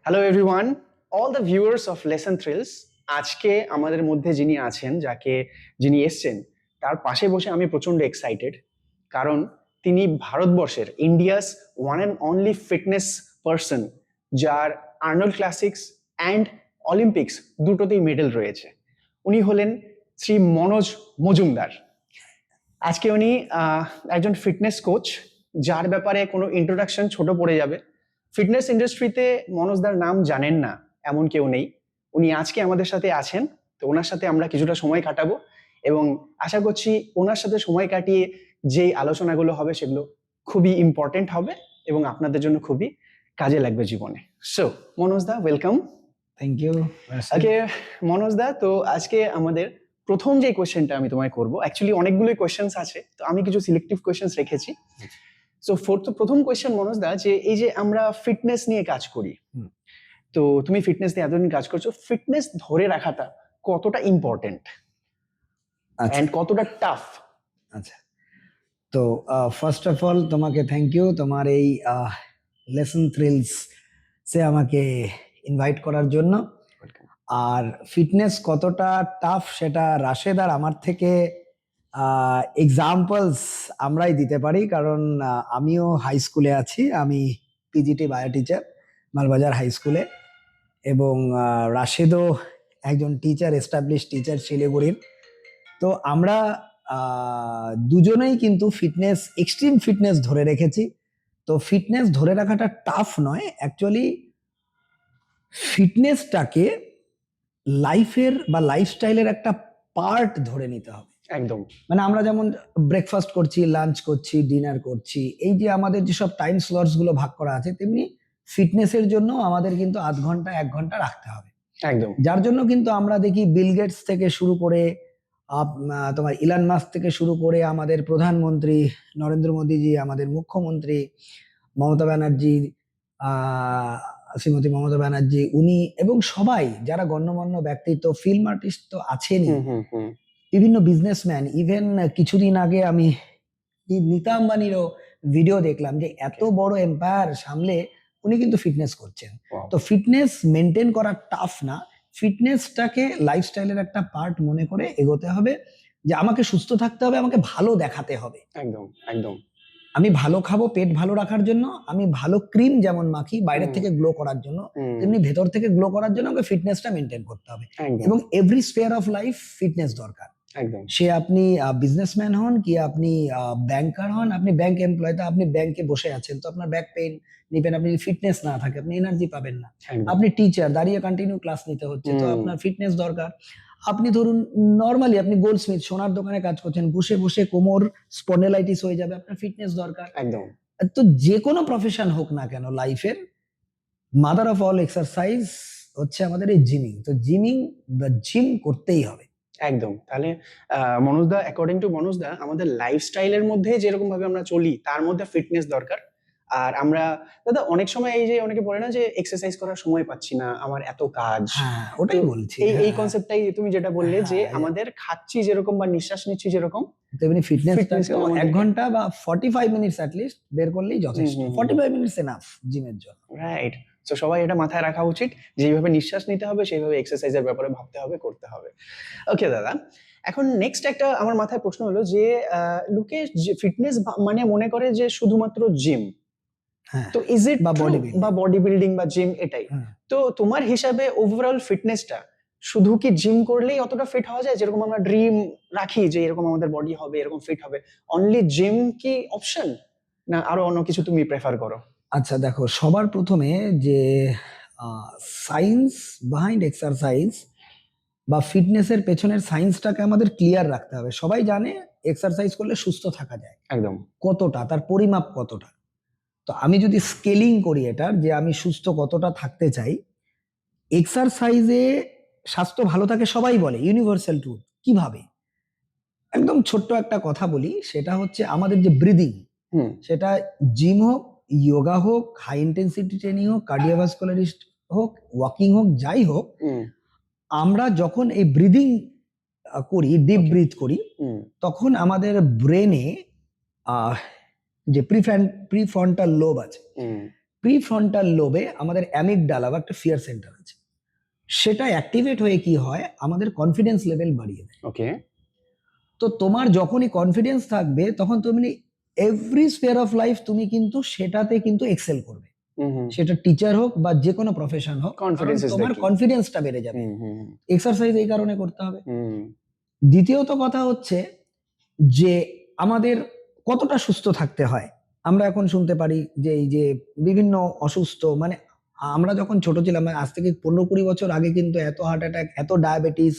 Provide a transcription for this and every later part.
Hello everyone, all the viewers of lesson thrills. আজকে আমাদের মধ্যে যিনি আছেন, যিনি এসছেন, তার পাশে বসে আমি প্রচন্ড এক্সাইটেড। কারণ তিনি ভারতবর্ষের India's one and only fitness person, যার আর্নল্ড ক্লাসিক্স অ্যান্ড অলিম্পিক্স দুটোতেই মেডেল রয়েছে। উনি হলেন শ্রী মনোজ মজুমদার। আজকে উনি একজন ফিটনেস কোচ, যার ব্যাপারে কোনো ইন্ট্রোডাকশন ছোট পড়ে যাবে। ফিটনেস ইন্ডাস্ট্রিতে মনোজদার নাম জানেন না এমন কেউ নেই। উনি আজকে আমাদের সাথে আছেন, তো ওনার সাথে আমরা কিছুটা সময় কাটাবো এবং আশা করছি ওনার সাথে সময় কাটিয়ে যেই আলোচনাগুলো হবে সেগুলো খুবই ইম্পর্টেন্ট হবে এবং আপনাদের জন্য খুবই কাজে লাগবে জীবনে। সো মনোজদা, ওয়েলকাম। Thank you. ওকে মনোজদা, তো আজকে আমাদের প্রথম যে কোয়েশ্চেনটা আমি তোমায় করবো, অ্যাকচুয়ালি অনেকগুলোই কোয়েশ্চেন্স আছে, তো আমি কিছু সিলেক্টিভ কোয়েশ্চেন্স রেখেছি। সো প্রথম কোয়েশ্চেন মনোজদা, যে এই যে আমরা ফিটনেস নিয়ে কাজ করি, তো তুমি ফিটনেস নিয়ে এতদিন কাজ করছো, ফিটনেস ধরে রাখাটা কতটা ইম্পর্টেন্ট এন্ড কতটা টাফ? আচ্ছা, তো ফার্স্ট অফ অল তোমাকে থ্যাংক ইউ তোমার এই লেসন থ্রিলস সে আমাকে ইনভাইট করার জন্য। আর ফিটনেস কতটা টাফ সেটা রাশেদ আর আমার থেকে এক্সাম্পলস আমরাই দিতে পারি, কারণ আমিও হাই স্কুলে আছি। আমি PGT bio teacher Malbazar high স্কুলে, এবং রাশেদও একজন টিচার, এস্টাবলিশ টিচার শিলিগুড়ির। তো আমরা দুজনেই কিন্তু ফিটনেস, এক্সট্রিম ফিটনেস ধরে রেখেছি। তো ফিটনেস ধরে রাখাটা টাফ নয়, অ্যাকচুয়ালি ফিটনেসটাকে লাইফের বা লাইফস্টাইলের একটা পার্ট ধরে নিতে হবে। একদম, মানে আমরা যেমন ব্রেকফাস্ট করছি, লাঞ্চ করছি, ডিনার করছি, এই যে আমাদের যেসব টাইম স্লটস গুলো ভাগ করা আছে, তেমনি ফিটনেসের জন্য আমাদের কিন্তু আধ ঘন্টা 1 ঘন্টা রাখতে হবে। একদম। যার জন্য কিন্তু আমরা দেখি বিল গেটস থেকে শুরু করে তোমার ইলন মাস্ক থেকে শুরু করে আমাদের প্রধানমন্ত্রী নরেন্দ্র মোদীজি, আমাদের মুখ্যমন্ত্রী মমতা ব্যানার্জি, শ্রীমতী মমতা ব্যানার্জি, উনি এবং সবাই যারা গণ্যমান্য ব্যক্তিত্ব, ফিল্ম আর্টিস্ট তো আছেনই, বিভিন্ন বিজনেসম্যান, ইভেন কিছুদিন আগে আমি নীতা আম্বানিরও ভিডিও দেখলাম যে এত বড় এম্পায়ার সামলে উনি কিন্তু ফিটনেস করছেন। তো ফিটনেস মেনটেন করা টাফ না, ফিটনেসটাকে লাইফস্টাইলের একটা পার্ট মনে করে এগোতে হবে। যে আমাকে সুস্থ থাকতে হবে, আমাকে ভালো দেখাতে হবে। একদম একদম। আমি ভালো খাবো পেট ভালো রাখার জন্য, আমি ভালো ক্রিম যেমন মাখি বাইরের থেকে গ্লো করার জন্য, তেমনি ভেতর থেকে গ্লো করার জন্য আমাকে ফিটনেসটা মেনটেন করতে হবে। এবং every spare of life fitness দরকার। একদম। সে আপনি বিজনেসম্যান হন কি আপনি ব্যাংকার হন, আপনি ব্যাংক এমপ্লয়, তো আপনি ব্যাংকে বসে আছেন, তো আপনার ব্যাক পেইন নিবেন, আপনি ফিটনেস না থাকে আপনি এনার্জি পাবেন না। আপনি টিচার, দাঁড়িয়ে কন্টিনিউ ক্লাস নিতে হচ্ছে, তো আপনার ফিটনেস দরকার। আপনি ধরুন নরমালি আপনি গোল্ডস্মিথ, সোনার দোকানে কাজ করছেন, বসে বসে কোমর স্পন্ডেলাইটিস হয়ে যাবে, আপনার ফিটনেস দরকার। একদম। তো যে কোনো প্রফেশন হোক না কেন, লাইফের মাদার অফ অল এক্সারসাইজ হচ্ছে আমাদের এই জিমিং। তো জিমিং বা জিম করতেই হবে। একদম। তাহলে মনোজদা, অ্যাকর্ডিং টু মনোজদা, আমাদের লাইফস্টাইলের মধ্যে যেরকম ভাবে আমরা চলি তার মধ্যে ফিটনেস দরকার। আর আমরা দাদা অনেক সময় এই যে অনেকে বলে না যে এক্সারসাইজ করার সময় পাচ্ছি না, আমার এত কাজ। হ্যাঁ, ওটাই বলছি। এই কনসেপ্টটাই তুমি যেটা বললে, যে আমাদের খাচ্ছি যেরকম বা নিঃশ্বাস নিচ্ছি যেরকম, তেমনি ফিটনেসটাকেও 1 ঘন্টা বা 45 মিনিটস অ্যাট লিস্ট বের করলেই যথেষ্ট। 45 মিনিটস এনাফ জিমের জন্য। রাইট। তো সবাই এটা মাথায় রাখা উচিত, যেভাবে নিঃশ্বাস নিতে হবে সেইভাবে এক্সারসাইজের ব্যাপারে ভাবতে হবে, করতে হবে। ওকে দাদা, এখন নেক্সট একটা আমার মাথায় প্রশ্ন হলো যে লোকে ফিটনেস মানে মনে করে যে শুধুমাত্র জিম, তো ইজ ইট বা বডি বিল্ডিং বা জিম, এটাই। তো তোমার হিসাবে ওভারঅল ফিটনেসটা শুধু কি জিম করলেই অতটা ফিট হওয়া যায়? যেরকম আমরা ড্রিম রাখি যে এরকম আমাদের বডি হবে, এরকম ফিট হবে, অনলি জিম কি অপশন, না আরো অন্য কিছু তুমি প্রেফার করো? আচ্ছা দেখো, সবার প্রথমে যে সায়েন্স বিহাইন্ড এক্সারসাইজ বা ফিটনেসের পেছনের সায়েন্সটাকে আমাদের ক্লিয়ার রাখতে হবে। সবাই জানে এক্সারসাইজ করলে সুস্থ থাকা যায়, একদম। কতটা, তার পরিমাপ কতটা। তো আমি যদি স্কেলিং করি এটার, যে আমি সুস্থ কতটা থাকতে চাই, এক্সারসাইজে স্বাস্থ্য ভালো থাকে সবাই বলে, ইউনিভার্সাল ট্রুথ। কিভাবে? একদম ছোট্ট একটা কথা বলি, সেটা হচ্ছে আমাদের যে ব্রিদিং, সেটা জিম হোক, যোগা হোক, হাই ইন্টেন্সিটি ট্রেনিং হোক, কার্ডিওভাস্কুলারিস্ট হোক, ওয়াকিং হোক, যাই হোক, আমরা যখন এই ব্রিদিং করি, ডিপ ব্রিথ করি, তখন আমাদের ব্রেনে যে প্রিফ্রন্টাল লোব আছে, প্রিফ্রন্টাল লোবে আমাদের অ্যামিগডালা বা একটা ফিয়ার সেন্টার আছে, সেটা অ্যাক্টিভেট হয়ে কি হয়, আমাদের কনফিডেন্স লেভেল বাড়িয়ে দেয়। ওকে। তো তোমার যখনই কনফিডেন্স থাকবে তখন তুমি এভরি স্পেয়ার অফ লাইফ তুমি কিন্তু সেটাতে কিন্তু এক্সেল করবে, সেটা টিচার হোক বা যে কোনো প্রফেশন হোক, কারণ কনফিডেন্স ইজ দ্য তোমার কি। কনফিডেন্সটা বেড়ে যাবে। এক্সারসাইজ এই কারণে করতে হবে। দ্বিতীয়ত কথা হচ্ছে যে আমাদের কতটা সুস্থ থাকতে হয়। আমরা এখন শুনতে পারি যে এই যে বিভিন্ন অসুস্থ, মানে আমরা যখন ছোট ছিলাম, মানে আজ থেকে 15-20 বছর আগে কিন্তু এত হার্ট অ্যাটাক, এত ডায়াবেটিস,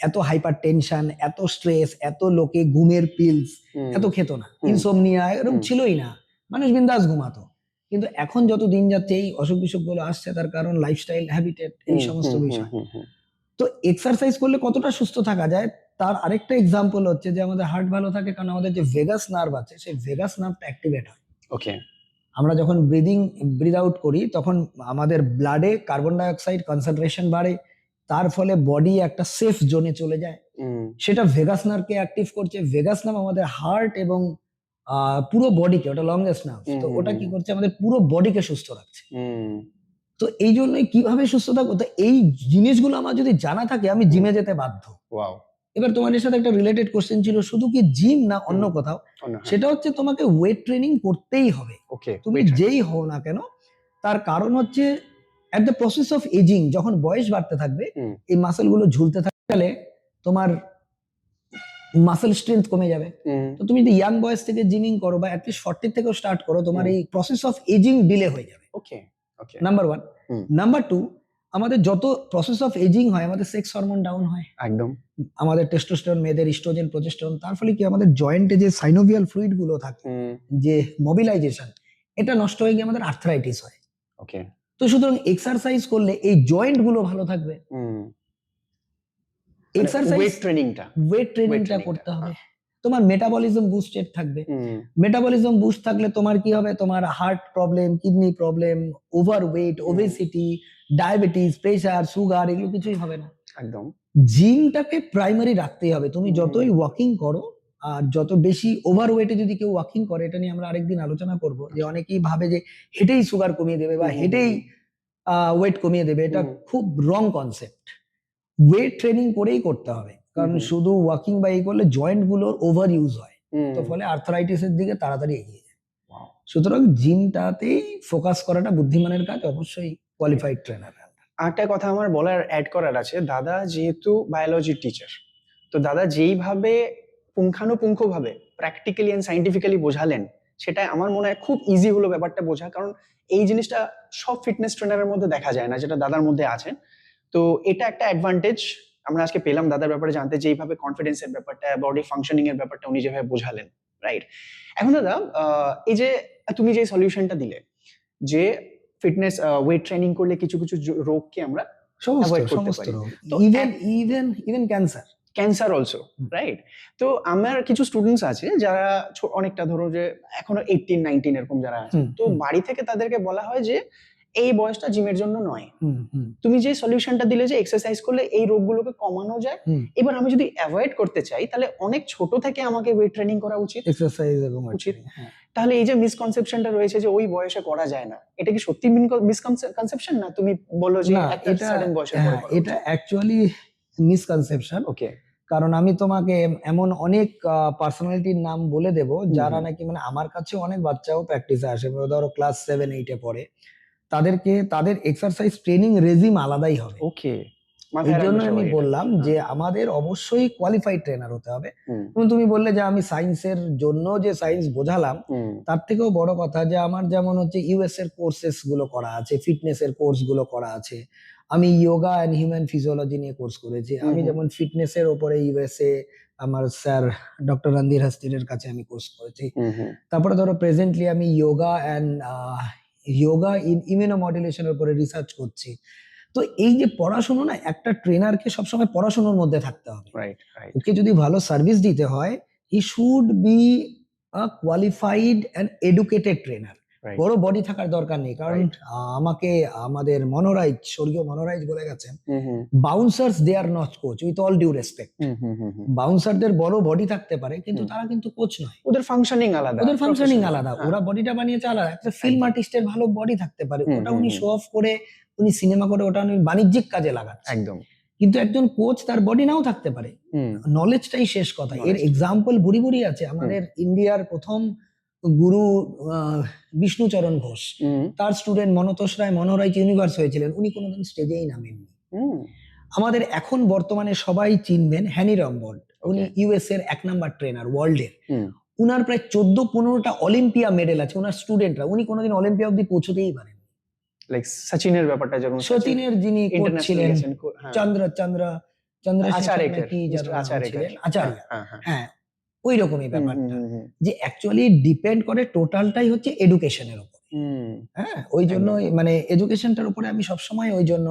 এত হাইপার টেনশন, এত স্ট্রেস, এত লোকে ঘুমের পিলস এত খেত না, ইনসোমনিয়া এরকম ছিলই না, মানুষ বিন্দাস ঘুমাতো। কিন্তু এখন যত দিন যাচ্ছে এই অসুখ বিসুখ গুলো আসছে, তার কারণ লাইফস্টাইল, হ্যাবিটেট, এই সমস্ত বিষয়। তো এক্সারসাইজ করলে কতটা সুস্থ থাকা যায় তার আরেকটা এক্সাম্পল হচ্ছে যে আমাদের হার্ট ভালো থাকে কারণ আমাদের যে ভেগাস নার্ভ আছে সেই ভেগাস নার্ভটা অ্যাক্টিভেট হয়। ওকে। আমরা যখন ব্রিদ আউট করি তখন আমাদের ব্লাডে কার্বন ডাই অক্সাইড কনসেন্ট্রেশন বাড়ে, তার ফলে বডি একটা সেফ জোনে চলে যায়, সেটা ভেগাস নার্ভকে অ্যাক্টিভ করছে। ভেগাস নার্ভ আমাদের হার্ট এবং পুরো বডিকে, ওটা লংগেস্ট নার্ভ, তো ওটা কি করছে, আমাদের পুরো বডিকে সুস্থ রাখছে। তো এই জন্যই কিভাবে সুস্থ থাকবো, তো এই জিনিসগুলো আমার যদি জানা থাকে আমি জিমে যেতে বাধ্য। ওয়াও। এবার তোমাদের সাথে একটা রিলেটেড কোশ্চেন ছিল, শুধু কি জিম না অন্য কোথাও, সেটা হচ্ছে তোমাকে ওয়েট ট্রেনিং করতেই হবে, ওকে, তুমি যেই হও না কেন। তার কারণ হচ্ছে at the process of aging, যখন বয়স বাড়তে থাকবে এই মাসেল গুলো ঝুলতে থাকলে তোমার মাসেল স্ট্রেংথ কমে যাবে। তো তুমি যদি ইয়াং বয়স থেকে জিমিং করো বা অ্যাটলিস্ট 40 থেকেও স্টার্ট করো, তোমার এই প্রসেস অফ এজিং ডিলে হয়ে যাবে। ওকে ওকে। নাম্বার 1। নাম্বার 2, আমাদের যত প্রসেস অফ এজিং হয় আমাদের সেক্স হরমোন ডাউন হয়, একদম। আমাদের টেস্টোস্টেরন, মেয়েদের ইস্ট্রোজেন, প্রোজেস্টেরন, তার ফলে কি আমাদের জয়েন্টে যে সাইনোভিয়াল ফ্লুইড গুলো থাকে, যে মোবিলাইজেশন, এটা নষ্ট হয়ে গিয়ে আমাদের আর্থ্রাইটিস হয়। ওকে। তো সুতরাং এক্সারসাইজ করলে এই জয়েন্ট গুলো ভালো থাকবে। এক্সারসাইজ ওয়েট ট্রেনিংটা করতে হবে, তোমার মেটাবলিজম বুস্টেড থাকবে। মেটাবলিজম বুস্ট থাকলে তোমার কি হবে, তোমার heart problem, kidney problem, overweight, obesity, diabetes, pressure, sugar, এগুলো কিছুই হবে না। একদম। জিমটাকে প্রাইমারি রাখতেই হবে। তুমি যতই ওয়াকিং করো, আর যত বেশি ওভারওয়েটে যদি কেউ ওয়াকিং করে, এটা নিয়ে আমরা আরেকদিন আলোচনা করব, যে অনেকেই ভাবে যে হেঁটেই সুগার কমিয়ে দেবে বা হেঁটেই ওয়েট কমিয়ে দেবে, এটা খুব রং কনসেপ্ট। ওয়েট ট্রেনিং করেই করতে হবে, কারণ শুধু ওয়াকিং বা এই করলে জয়েন্ট গুলোর ওভার ইউজ হয়, তো ফলে আর্থ্রাইটিসের দিকে তাড়াতাড়ি এগিয়ে যায়। সুতরাং জিমটাতেই ফোকাস করাটা বুদ্ধিমানের কাজ, অবশ্যই কোয়ালিফাইড ট্রেনার। একটা কথা আমার অ্যাড করার আছে, দাদা যেহেতু বায়োলজির টিচার, তো দাদা যেইভাবে পুঙ্খানুপুঙ্খভাবে প্র্যাকটিক্যালি এন্ড সাইন্টিফিক্যালি বোঝালেন, সেটা আমার মনে হয় খুব ইজি হলো ব্যাপারটা বোঝা, কারণ এই জিনিসটা সব ফিটনেস ট্রেনারের মধ্যে দেখা যায় না, যেটা দাদার মধ্যে আছে। তো এটা একটা অ্যাডভান্টেজ আমরা আজকে পেলাম দাদার ব্যাপারে জানতে, যে এইভাবে কনফিডেন্সের ব্যাপারটা, বডি ফাংশনিং এর ব্যাপারটা উনি যেভাবে বোঝালেন, রাইট। এখন দাদা, এই যে তুমি যে সলিউশনটা দিলে যে ফিটনেস ওয়েট ট্রেনিং করলে কিছু কিছু রোগকে আমরা অ্যাভয়েড করতে পারি, তো ইভেন ক্যান্সার অলসো, রাইট। তো আমার কিছু স্টুডেন্টস আছে যারা অনেকটা, ধরো যে এখনো 18-19 এরকম যারা আছে, তো বাড়ি থেকে তাদেরকে বলা হয় যে এই বয়সটা জিমের জন্য নয়। তুমি যে সলিউশনটা দিলে যে এক্সারসাইজ করলে এই রোগগুলোকে কমানো যায়, এবার আমি যদি অ্যাভয়েড করতে চাই তাহলে অনেক ছোট থেকে আমাকে ওয়েট ট্রেনিং করা উচিত, এক্সারসাইজ এবং উচিত। তাহলে এই যে মিসকনসেপশনটা রয়েছে যে ওই বয়সে করা যায় না, এটা কি সত্যি মিসকনসেপশন, না তুমি বলো যে একটা সার্টেন বয়সের পরে? এটা অ্যাকচুয়ালি মিসকনসেপশন। ওকে। কারণ আমি তোমাকে এমন অনেক পার্সোনালিটির নাম বলে দেব যারা নাকি, মানে আমার কাছে অনেক বাচ্চাও প্র্যাকটিসে আসে, ধরো ক্লাস 7-8 পড়ে, তাদেরকে তাদের এক্সারসাইজ ট্রেনিং রেজিম আলাদাই হবে। ওকে। এই জন্য আমি বললাম যে আমাদের অবশ্যই কোয়ালিফাইড ট্রেনার হতে হবে। তুমি বললে যে আমি সায়েন্সের জন্য যে সায়েন্স বোঝালাম, তার থেকেও বড় কথা যে আমার যেমন হচ্ছে ইউএস এর কোর্সেস গুলো করা আছে, ফিটনেস এর কোর্স গুলো করা আছে, আমি যোগা এন্ড হিউম্যান ফিজিওলজি নিয়ে কোর্স করেছি, আমি যেমন ফিটনেস এর উপরে ইউএসএ আমার স্যার ডক্টর রণধীর হাস্তিরের কাছে আমি কোর্স করেছি। তারপরে ধরো প্রেজেন্টলি আমি যোগা ইন ইমিউনোমডুলেশনের উপরে রিসার্চ করছি। তো এই যে পড়াশোনা না, একটা ট্রেনারকে সবসময় পড়াশোনার মধ্যে থাকতে হবে। ওকে যদি ভালো সার্ভিস দিতে হয়, he should be a qualified and educated trainer. Right. বড় বডি থাকার দরকার নেই, কারণ Right. আমাকে আমাদের মনোরাইজ, স্বর্গীয় মনোরাইজ বলে গেছেন, hmm hmm bouncers they are not coach, with all due respect. Hmm hmm hmm hmm. বাউন্সারদের বড় বডি থাকতে পারে, কিন্তু হুম। তারা কিন্তু কোচ নয়। ওদের ফাংশনিং আলাদা, ওদের ফাংশনিং professional, আলাদা, হ্যাঁ। ওরা বডিটা বানিয়েছে আলাদা। একটা ফিল্ম একদম। আর্টিস্টের ভালো বডি থাকতে পারে, হুম, ওটা হুম, উনি হুম। শো অফ করে, উনি সিনেমা করে, ওটা উনি বাণিজ্যিক কাজে লাগাচ্ছে। একদম। কিন্তু একজন কোচ, তার বডি নাও থাকতে পারে, হুম। নলেজটাই শেষ কথা। এর Knowledge. এক্সাম্পল ভুরি ভুরি আছে। আমাদের ইন্ডিয়ার প্রথম গুরু বিষ্ণুচরণ ঘোষ, হুম তার স্টুডেন্ট মনতোষ রায়, মনোরাইজ ইউনিভার্স হয়েছিলেন, উনি কোনোদিন স্টেজেই নামেননি। হুম। আমাদের এখন বর্তমানে সবাই চিনবেন হ্যানি রম্বল্ড, উনি Okay. ইউএস এর 1 নাম্বার ট্রেনার ওয়ার্ল্ডের। হুম। উনার প্রায় 14-15টা অলিম্পিয়া মেডেল আছে, উনার স্টুডেন্টরা, উনি কোনোদিন অলিম্পিয়া অব্দি পৌঁছতেই পারেন। লাইক সচিনের ব্যাপারটা যেমন সচিনের যিনি কোচ ইন্টারন্যাশনাল ছিলেন, গেছেন, হ্যাঁ। চন্দ্রশেখর আচারেকর, নাকি যার মিস্টার নাম আচারেকর। ছিলেন, আচার্য। হ্যাঁ হ্যাঁ। হ্যাঁ, ওই রকমই হুম হুম ব্যাপারটা, হুম হুম। যে অ্যাকচুয়ালি ডিপেন্ড করে টোটালটাই হচ্ছে এডুকেশনের উপর। হুম। হ্যাঁ, ওই জন্য মানে এডুকেশনটার উপরে আমি সবসময় ওই জন্য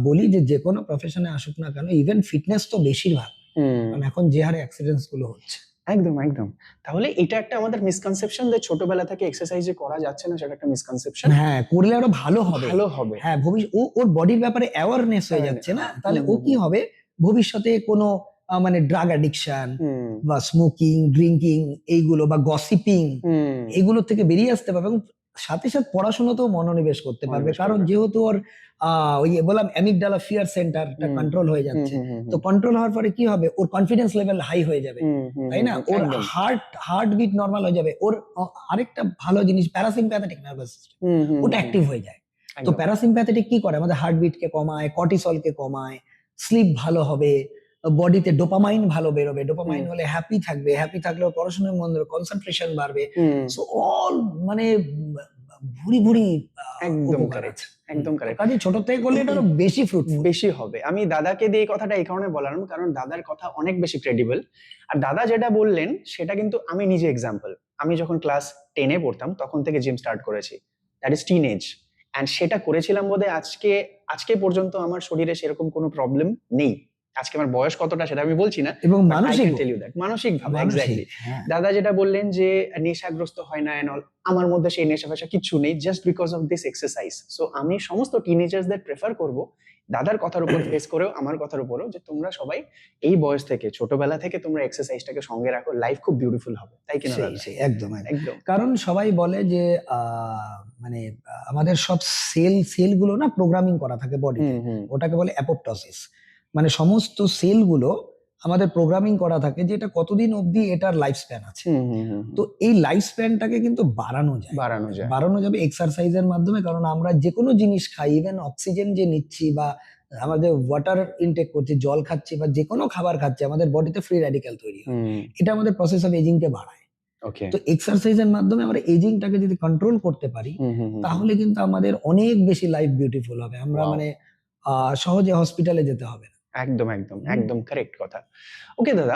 বলি যে যে কোনো প্রফেশনে আসুক না কেন, ইভেন ফিটনেস তো বেশিরভাগ, হুম। কারণ এখন যে হারে অ্যাক্সিডেন্টস গুলো হচ্ছে। একদম একদম। তাহলে এটা একটা আমাদের মিসকনসেপশন যে ছোটবেলা থেকে এক্সারসাইজ করা যাচ্ছে না, সেটা একটা মিসকনসেপশন। হ্যাঁ, করলে আরো ভালো হবে। ভালো হবে। হ্যাঁ, ওর বডির ব্যাপারে অ্যাওয়ারনেস হয়ে যাচ্ছে না, তাহলে ও কি হবে ভবিষ্যতে কোনো মানে ড্রাগ অ্যাডিকশন হুম বা স্মোকিং, ড্রিঙ্কিং, এইগুলো বা গসিপিং, হুম। এগুলো থেকে বেরিয়ে আসতে পারবে, এবং সাথে সাথে পড়াশোনাতেও মনোনিবেশ করতে পারবে, মনোনিবেশ কারণ করবে। যেহেতু ওর ওই যে বললাম অ্যামিগডালা ফিয়ার সেন্টারটা হুম, কন্ট্রোল হয়ে হুম যাচ্ছে। হুম হুম তো কন্ট্রোল হওয়ার পরে কি হবে, ওর কনফিডেন্স লেভেল হাই হয়ে যাবে, হুম হুম তাই না? হুম, ওর একদম। হার্টবিট নরমাল হয়ে যাবে, ওর আরেকটা ভালো জিনিস প্যারাসিম্প্যাথেটিক নার্ভাস সিস্টেম, হুম হুম ওটা হুম, অ্যাক্টিভ হয়ে যায়। তো একদম। প্যারাসিম্প্যাথেটিক কি করে, আমাদের হার্টবিটকে কমায়, কর্টিসলকে কমায়, স্লিপ ভালো হবে, বডিতে ডোপামাইন ভালো বেরোবে, ডোপামাইন হুম হলে হ্যাপি থাকবে, হ্যাপি থাকলে পড়াশোনার মন দেবে, কনসেন্ট্রেশন বাড়বে। হুম। সো অল মানে ভুরি ভুরি একদম উপকার কারেক্ট, আছে। একদম তো কারেক্ট। কাজে ছোট থেকে করলে এটা আরো বেশি ফ্রুটফুল। বেশি হবে। আমি দাদাকে দিয়ে এই কথাটা এই কারণে বললাম, কারণ দাদার কথা অনেক বেশি ক্রেডিবল। আর দাদা যেটা বললেন সেটা কিন্তু আমি নিজে এক্সাম্পল। আমি যখন ক্লাস 10 এ পড়তাম তখন থেকে জিম স্টার্ট করেছি। That is teenage. And সেটা করেছিলাম বোধহয় আজকে পর্যন্ত আমার শরীরে সেরকম কোনো প্রবলেম নেই। আজকে আমার বয়স কতটা সেটা আমি বলছি না। এবং বাট আই ক্যান মানসিকও, টেল ইউ দ্যাট মানসিকভাবে মানসিক, এক্স্যাক্টলি। হ্যাঁ। দাদা যেটা বললেন যে নেশাগ্রস্ত হয় না এন্ড অল, আমার মধ্যে সেই নেশা-ফেশা কিচ্ছু নেই, just because of this exercise. So আমি সমস্ত টিনেজার্সদের প্রেফার করব দাদার কথার উপর বেস করেও আমার কথার উপরও, যে তোমরা সবাই এই বয়স থেকে, ছোটবেলা থেকে তোমরা এক্সারসাইজটাকে সঙ্গে রাখো, লাইফ খুব বিউটিফুল হবে, তাই কিনা দাদা? সেই একদম একদম। একদম। কারণ সবাই বলে যে মানে আমাদের সব সেলগুলো না প্রোগ্রামিং করা থাকে বডিতে, হুম হুম ওটাকে বলে অ্যাপোপ্টোসিস। মানে সমস্ত সেলগুলো আমাদের প্রোগ্রামিং করা থাকে যে এটা কতদিন অবধি এটার লাইফ স্প্যান আছে। হুম হুম হুম তো এই লাইফ স্প্যানটাকে কিন্তু বাড়ানো যায়, বাড়ানো যায়। বাড়ানো যাবে এক্সারসাইজের মাধ্যমে। কারণ আমরা যে কোনো জিনিস খাই, ইভেন অক্সিজেন যে নিচ্ছি বা আমাদের ওয়াটার ইনটেক করছি, জল খাচ্ছি বা যে কোনো খাবার খাচ্ছি, আমাদের বডিতে ফ্রি র্যাডিক্যাল তৈরি হয়, হুম। এটা আমাদের প্রসেস অফ এজিং কে বাড়ায়। ওকে। তো এক্সারসাইজের মাধ্যমে আমরা এজিংটাকে যদি কন্ট্রোল করতে পারি, হুম হুম হুম। তাহলে কিন্তু আমাদের অনেক বেশি লাইফ বিউটিফুল হবে। আমরা Wow. মানে সহজে হসপিটালে যেতে হবে না। একদম একদম হুম। একদম কারেক্ট কথা। ওকে দাদা,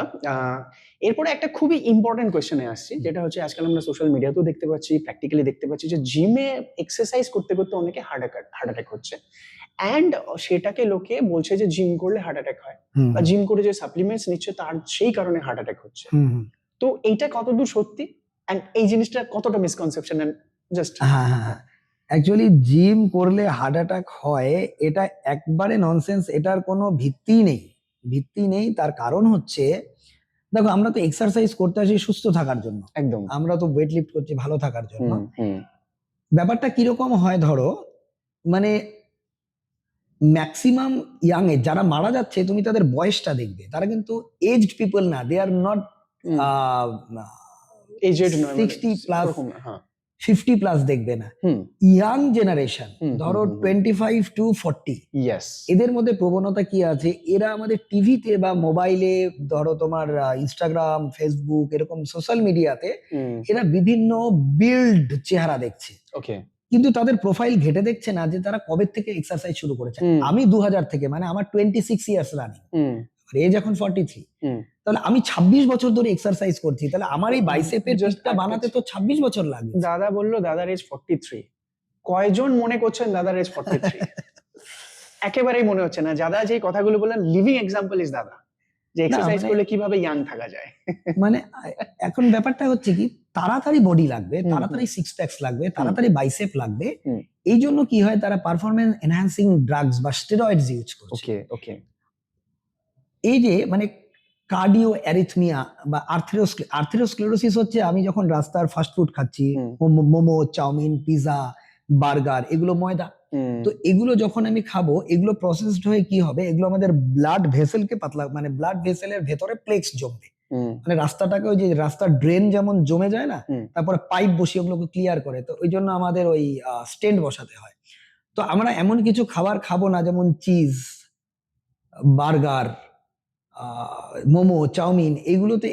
এরপরে একটা খুবই ইম্পর্টেন্ট কোয়েশ্চেনে আসছি, যেটা হচ্ছে আজকাল আমরা সোশ্যাল মিডিয়াতেও দেখতে পাচ্ছি, প্র্যাকটিক্যালি দেখতে পাচ্ছি যে জিমে এক্সারসাইজ করতে করতে অনেকে হার্ট অ্যাটাক হচ্ছে। অ্যান্ড সেটাকে লোকে বলছে যে জিম করলে হার্ট অ্যাটাক হয়, হুম বা জিম করে যে সাপ্লিমেন্টস নিচ্ছে তার সেই কারণে হার্ট অ্যাটাক হচ্ছে। হুম হুম। তো এইটা কতদূর সত্যি, অ্যান্ড এই জিনিসটা কতটা মিসকনসেপশন, এন্ড জাস্ট হ্যাঁ হ্যাঁ হ্যাঁ, অ্যাকচুয়ালি জিম করলে হার্ট অ্যাটাক হয় এটা একবারে ননসেন্স, এটার কোনো ভিত্তি নেই, ভিত্তি নেই। তার কারণ হচ্ছে, দেখো আমরা তো এক্সারসাইজ করতে আসি সুস্থ থাকার জন্য, একদম। আমরা তো ওয়েট লিফট করছি ভালো থাকার জন্য। হুম হুম ব্যাপারটা কিরকম হয় ধরো, মানে ম্যাক্সিমাম ইয়াং এজ যারা মারা যাচ্ছে, তুমি তাদের বয়সটা দেখবে, তারা কিন্তু এজড পিপল না, দে আর নট এজেড নয়, মানে 60+, ওরকম না, হ্যাঁ। 50+ দেখবে না। হুম ইয়াং জেনারেশন, হুম, ধরো হুম, হুম। 25 to 40, ইয়েস। এদের মধ্যে প্রবণতা কি আছে, এরা আমাদের টিভিতে বা মোবাইলে, ধরো তোমার ইনস্টাগ্রাম, ফেসবুক, এরকম সোশ্যাল মিডিয়াতে হুম। এরা বিভিন্ন বিল্ড চেহারা দেখছে, ওকে। কিন্তু তাদের প্রোফাইল ঘেটে দেখছে না যে তারা কবে থেকে এক্সারসাইজ শুরু করেছে। হুম। আমি 2000 থেকে, মানে আমার 26 ইয়ার্স রানিং, হুম এজ এখন 43, হুম। তাহলে আমি 26 বছর ধরে এক্সারসাইজ করছি, তাহলে আমার এই বাইসেপের Just পিকটা বানাতে তো 26 বছর লাগে। দাদা বললো দাদার এজ 43। কয়জন মনে করছেন দাদার এজ 43? একেবারেই মনে হচ্ছে না। দাদা যে কথাগুলো বললেন, লিভিং এক্সাম্পল ইজ দাদা। যে এক্সারসাইজ মানে- করলে কিভাবে ইয়াং থাকা যায়। মানে এখন ব্যাপারটা হচ্ছে কি, তাড়াতাড়ি বডি লাগবে, হুম, তাড়াতাড়ি সিক্স প্যাকস লাগবে, তাড়াতাড়ি বাইসেপ লাগবে। হুম। এই জন্য কি হয়, তারা পারফরমেন্স এনহ্যান্সিং ড্রাগস বা স্টেরয়েডস ইউজ করছে। ওকে ওকে। এই যে মানে কার্ডিও অ্যারিথমিয়া বা আর্থেরোস্ক্লেরোসিস হচ্ছে আমি যখন রাস্তার ফাস্ট ফুড খাচ্ছি, মোমো, চাউমিন, পিৎজা, বার্গার, এগুলো ময়দা। তো এগুলো যখন আমি খাবো, এগুলো প্রসেসড হয়ে কি হবে, এগুলো আমাদের ব্লাড ভেসেলকে পাতলা, মানে ব্লাড ভেসেলের ভেতরে প্লেক্স জমবে। মানে রাস্তাটাকে, ওই যে রাস্তার ড্রেন যেমন জমে যায় না, তারপরে পাইপ বসিয়ে ওগুলোকে ক্লিয়ার করে, তো ওই জন্য আমাদের ওই স্টেন্ট বসাতে হয়। তো আমরা এমন কিছু খাবার খাবো না, যেমন চিজ, বার্গার, মোমো, চাউমিন,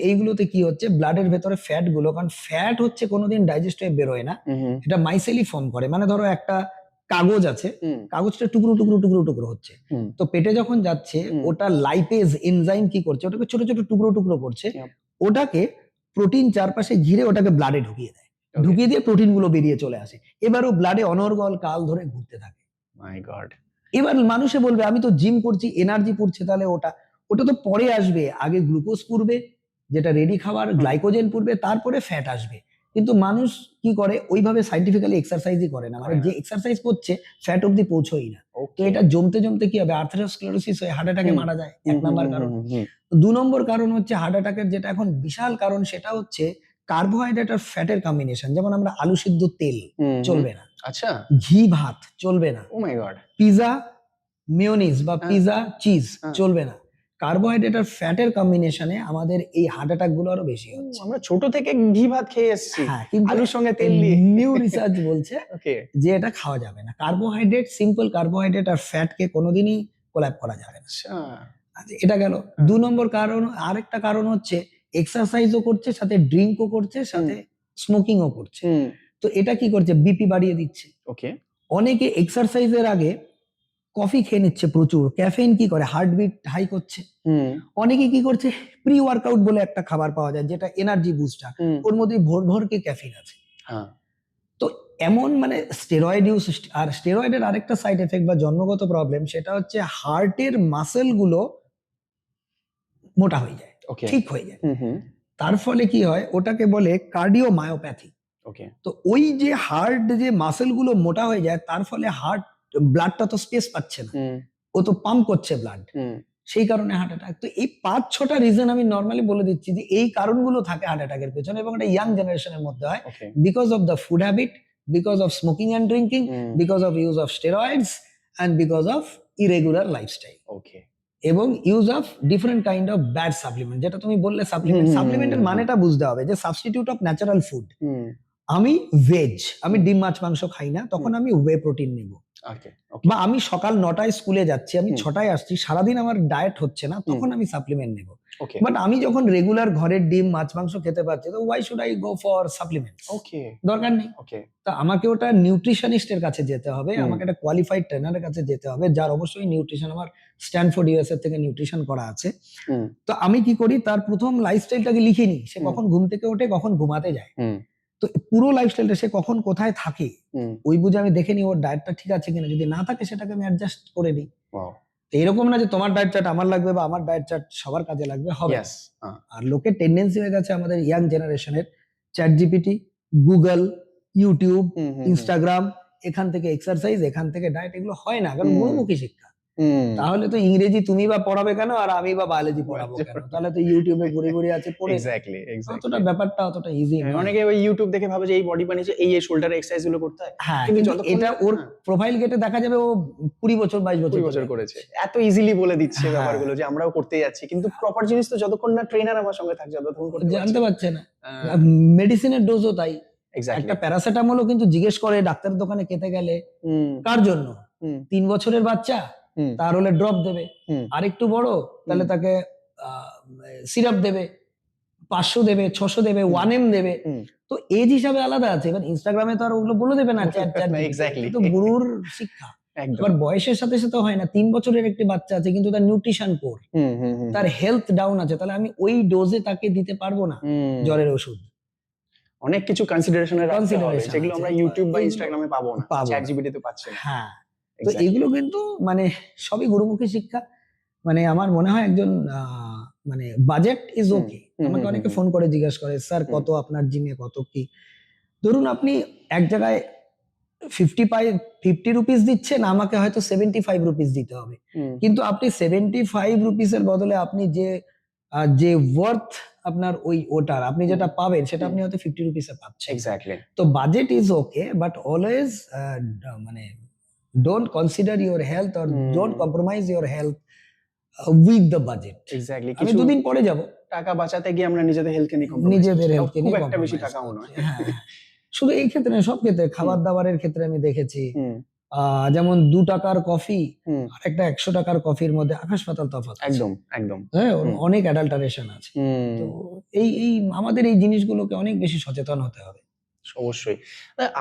এইগুলোতে কি হচ্ছে, ব্লাডের ভেতরে ফ্যাট গুলো, কারণ ফ্যাট হচ্ছে কোনোদিন ডাইজেস্ট হয়ে বেরোয় না, এটা মাইসেলি ফর্ম করে। মানে ধরো একটা কাগজ আছে, কাগজটা টুকরো টুকরো টুকরো টুকরো হচ্ছে, তো পেটে যখন যাচ্ছে, ওটা লাইপেজ এনজাইম কি করছে, ওটাকে ছোট ছোট টুকরো টুকরো করছে, ওটাকে প্রোটিন চারপাশে ঘিরে ওটাকে ব্লাডে ঢুকিয়ে দেয়, ঢুকিয়ে দিয়ে প্রোটিন গুলো বেরিয়ে চলে আসে, এবারও ব্লাডে অনর্গল কাল ধরে ঘুরতে থাকে। মাই গড। এবার মানুষে বলবে আমি তো জিম করছি, এনার্জি পড়ছে, তাহলে ওটা তো পরে আসবে, আগে গ্লুকোজ পড়বে, যেটা রেডি খাবার, গ্লাইকোজেন পড়বে, তারপরে ফ্যাট আসবে। কিন্তু মানুষ কি করে, ওইভাবে সাইন্টিফিক্যালি এক্সারসাইজই করে না, মানে যে এক্সারসাইজ করছে ফ্যাট অব্দি পৌঁছই না। তো এটা জমতে জমতে কি হবে, আর্থেরোস্ক্লেরোসিস হয়ে হার্ট অ্যাটাকে মারা যায়, 1 নম্বর কারণ। 2 নম্বর কারণ হচ্ছে হার্ট অ্যাটাকের, যেটা এখন বিশাল কারণ, সেটা হচ্ছে কার্বোহাইড্রেট আর ফ্যাটের কম্বিনেশন। যেমন আমরা আলু সিদ্ধ তেল চলবে না, আচ্ছা। ঘি ভাত চলবে না, ও মাই গড। পিজা মেয়োনিজ বা পিজা চিজ চলবে না। কার্বোহাইড্রেট আর ফ্যাটের কম্বিনেশনে আমাদের এই হার্ট অ্যাটাক গুলো আরো বেশি হচ্ছে। আমরা ছোট থেকে ঘি ভাত খেয়ে এসেছি, হ্যাঁ, কিন্তু আলুর সঙ্গে তেল দিয়ে। নিউ রিসার্চ বলছে যে এটা খাওয়া যাবে না। কার্বোহাইড্রেট, সিম্পল কার্বোহাইড্রেট আর ফ্যাট কে কোনোদিনই কোল্যাব করা যাবে না। আচ্ছা, এটা গেল 2 নম্বর কারণ। আরেকটা কারণ হচ্ছে এক্সারসাইজও করছে, সাথে ড্রিঙ্কও করছে, সাথে স্মোকিংও করছে। তো এটা কি করছে, বিপি বাড়িয়ে দিচ্ছে। ওকে। অনেকে এক্সারসাইজের আগে কফি খেয়ে নিচ্ছে প্রচুর, ক্যাফেইন কি করে, হার্টবিট হাই করছে। অনেকে কি করছে, প্রি ওয়ার্কআউট বলে একটা খাবার পাওয়া যায়, যেটা এনার্জি বুস্টার, ওর মধ্যে ভোর ভোরকে ক্যাফেইন আছে। তো এমন মানে স্টেরয়েড ইউজ, আর স্টেরয়েডের আরেকটা সাইড এফেক্ট বা জন্মগত প্রবলেম, সেটা হচ্ছে হার্টের মাসেল গুলো মোটা হয়ে যায়, ঠিক হয়ে যায়। তার ফলে কি হয়, ওটাকে বলে কার্ডিওমায়োপ্যাথি। তো ওই যে হার্ট, যে মাসেল গুলো মোটা হয়ে যায়, তার ফলে হার্ট ব্লাডটা তো স্পেস পাচ্ছে না, ও তো পাম্প করছে ব্লাড, সেই কারণে হার্ট অ্যাটাক। তো এই 5-6টা রিজন আমি নর্মালি বলে দিচ্ছি যে এই কারণগুলো থাকে হার্ট অ্যাটাকের পেছনে, এবং এটা ইয়াং জেনারেশনের মধ্যে হয়, because of the food habit, because of smoking and drinking, because of use of steroids and because of irregular lifestyle, এবং use of different kind of bad supplement. যেটা তুমি বললে সাপ্লিমেন্ট, সাপ্লিমেন্টের মানেটা বুঝতে হবে, যে সাবস্টিটিউট অফ ন্যাচারাল ফুড। আমি ভেজ, আমি ডিম মাছ মাংস খাই না, তখন আমি ওয়ে প্রোটিন নেব। বা আমি সকাল 9টায় স্কুলে যাচ্ছি, আমি 6টায় আসছি, সারাদিন আমার ডায়েট হচ্ছে না, তখন আমি সাপ্লিমেন্ট নেব। বাট আমি যখন রেগুলার ঘরের ডিম মাছ মাংস খেতে পারছি, তো why should I go for supplements? দরকার নেই। তা আমাকে ওটা নিউট্রিশনিস্টের কাছে যেতে হবে, আমাকে একটা কোয়ালিফাইড ট্রেনারের কাছে যেতে হবে, যার অবশ্যই নিউট্রিশন, আমার স্ট্যানফোর্ড ইউএস এর থেকে নিউট্রিশন করা আছে। তো আমি কি করি, তার প্রথম লাইফস্টাইলটাকে লিখে নিই, সে কখন ঘুম থেকে ওঠে, কখন ঘুমাতে যায়, তো পুরো লাইফস্টাইলটা, সে কখন কোথায় থাকে, ওই বুঝে আমি দেখে নিই ওর ডায়েটটা ঠিক আছে কিনা। যদি না থাকে, সেটাকে আমি অ্যাডজাস্ট করে নিই। এরকম না যে তোমার ডায়েট চার্ট আমার লাগবে বা আমার ডায়েট চার্ট সবার কাজে লাগবে, হবে। আর লোকের টেন্ডেন্সি হয়ে গেছে আমাদের ইয়াং জেনারেশনের, chat GPT, Google, YouTube, Instagram, এখান থেকে এক্সারসাইজ, এখান থেকে ডায়েট, এগুলো হয় না, কারণ বহুমুখী শিক্ষা। তাহলে তো ইংরেজি তুমি বা পড়াবে কেন, আর আমি বা বায়োলজি পড়াবো কেন? তাহলে তো ইউটিউবে ঘুরে ঘুরে আছে পড়ে। অতটা ব্যাপারটা অতটা ইজি নয়। অনেকে ওই ইউটিউব দেখে ভাবে যে এই বডি বানিয়েছে, এই শোল্ডার এক্সারসাইজ গুলো করতে হয়, কিন্তু এটা ওর প্রোফাইল গেটে দেখা যাবে ও 20 বছর 22 বছর করেছে, এত ইজিলি বলে দিচ্ছে ব্যাপারগুলো যে আমরাও করতে যাচ্ছি, কিন্তু প্রপার জিনিস তো যতক্ষণ না ট্রেনার আমার সঙ্গে থাকছে, ততক্ষণ করতে জানতে পারছে না। মেডিসিনের ডোজও তাই, একটা প্যারাসিটামলও কিন্তু জিজ্ঞেস করে ডাক্তারের দোকানে খেতে গেলে, কার জন্য? 3 বছরের বাচ্চা, তার হলে ড্রপ দেবে, আর একটু বড় তাহলে তাকে সিরাপ দেবে, 500 দেবে, 600 দেবে, 1M দেবে। তো এজ হিসাবে আলাদা আছে। এবার ইনস্টাগ্রামে তো আর ওগুলো বলে দেবে না, তো গুরুর শিক্ষা। এবার বয়সের সাথে সাথে হয় না, 3 বছরের একটি বাচ্চা আছে কিন্তু তার নিউট্রিশন পোর, তার হেলথ ডাউন আছে, তাহলে আমি ওই ডোজে তাকে দিতে পারবো না জ্বরের ওষুধ। অনেক কিছু কনসিডারেশনে রাখতে হবে, যেগুলো আমরা ইউটিউব বা ইনস্টাগ্রামে পাবো না, চ্যাট জিপিটিতে পাচ্ছি না। হ্যাঁ, তো এগুলো কিন্তু মানে সবই গুরুমুখী শিক্ষা। মানে আমার মনে হয় একজন মানে বাজেট ইজ হুম, ওকে। হুম, আমাকে হুম, অনেকে হুম, ফোন করে জিজ্ঞেস করে স্যার হুম। কত আপনার জিমে কত কি। ধরুন আপনি এক জায়গায় 50 রুপিস দিচ্ছেন, আমাকে হয়তো 75 রুপিস দিতে হবে, হুম, কিন্তু আপনি 75 রুপিসের বদলে আপনি যে ওয়ার্থ আপনার ওটার আপনি যেটা পাবেন সেটা আপনি হয়তো 50 রুপিসে পাচ্ছেন। এক্স্যাক্টলি। তো budget is okay, but always মানে don't consider your health or don't compromise your health with the budget. Exactly, আমি কিছু দুদিন পরে যাব, টাকা বাঁচাতে গিয়ে আমরা নিজেদের হেলথকে নিয়ে কম্প্রোমাইজ করছি, নিজেদের তাও হেলথকে খুব নিয়ে একটা বেশি কম্প্রোমাইজ টাকাও করছি। নয়। হ্যাঁ, হ্যাঁ। শুধু এই ক্ষেত্রে না, সব ক্ষেত্রে, খাবার হুম, দাবারের ক্ষেত্রে আমি দেখেছি হুম, যেমন 2 টাকার কফি হুম, আর একটা 100 টাকার কফির মধ্যে আকাশ পাতাল তফাৎ আছে। একদম, একদম। হ্যাঁ, ওর হুম, অনেক অ্যাডাল্টারেশন আছে। হুম, তো এই আমাদের এই জিনিসগুলোকে অনেক বেশি সচেতন হতে হবে। অবশ্যই।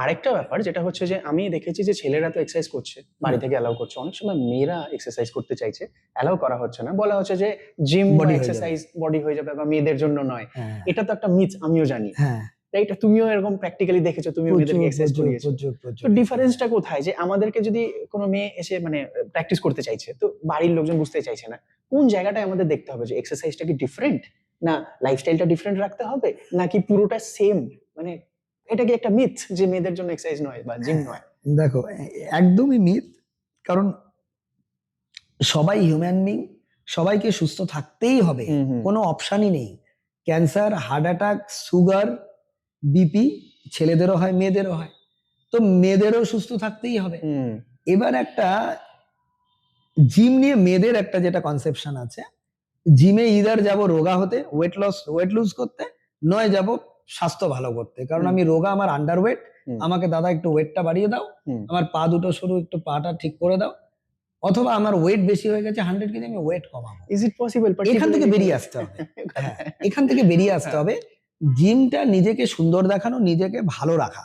আরেকটা ব্যাপার যেটা হচ্ছে যে আমি দেখেছি যে ছেলেরা তো এক্সারসাইজ করছে, বাড়ি হুম, থেকে অ্যালাউ করছে। অনেক সময় মেয়েরা এক্সারসাইজ করতে চাইছে, অ্যালাউ করা হচ্ছে না। বলা হচ্ছে যে জিম বা বডি হয়ে যাবে। এক্সারসাইজ বডি হয়ে যাবে বা মেয়েদের জন্য নয়। হ্যাঁ, এটা তো একটা মিথ, আমিও জানি। হ্যাঁ। রাইট? তুমিও এরকম প্র্যাকটিক্যালি দেখেছো, তুমিও মেয়েদেরকে প্রচুর, এক্সারসাইজ প্রচুর, করিয়েছো। প্রচুর, তো প্রচুর। ডিফারেন্সটা কোথায়? যে আমাদেরকে যদি কোনো মেয়ে এসে মানে প্র্যাকটিস করতে চাইছে, তো বাড়ির লোকজন বুঝতে চাইছে না। কোন জায়গাটায় আমাদের দেখতে হবে যে এক্সারসাইজটা কি ডিফারেন্ট? না লাইফস্টাইলটা ডিফারেন্ট রাখতে হবে? নাকি পুরোটা সেম? মানে এটা কি একটা মিথ যে মেয়েদের জন্য এক্সারসাইজ নয় বা জিম হ্যাঁ, নয়? দেখো একদমই মিথ। কারণ সবাই হিউম্যান বিং, সবাইকে সুস্থ থাকতেই হবে, হুম, হুম, কোনো অপশানই নেই। Cancer, heart attack, sugar, BP ছেলেদেরও হয়, মেয়েদেরও হয়। তো মেয়েদেরও সুস্থ থাকতেই হবে। হুম, এবার একটা জিম নিয়ে মেয়েদের একটা যেটা কনসেপশন আছে, জিমে ইদার যাব রোগা হতে, ওয়েট লুজ করতে, নয় যাব স্বাস্থ্য ভালো করতে। কারণ হুম, আমি রোগা, আমার আন্ডার ওয়েট, হুম, আমাকে দাদা একটু ওয়েটটা বাড়িয়ে দাও, হুম। আমার পা দুটো সরু, একটু পাটা ঠিক করে দাও। অথবা আমার ওয়েট বেশি হয়ে গেছে 100 কেজি, আমি ওয়েট কমাবো। ইজ ইট পসিবল এখান থেকে পার্টিকুলারলি ফর বেরিয়ে আসতে হবে। হ্যাঁ, এখান থেকে বেরিয়ে আসতে হ্যাঁ, হবে। জিমটা নিজেকে সুন্দর দেখানো, নিজেকে ভালো রাখা।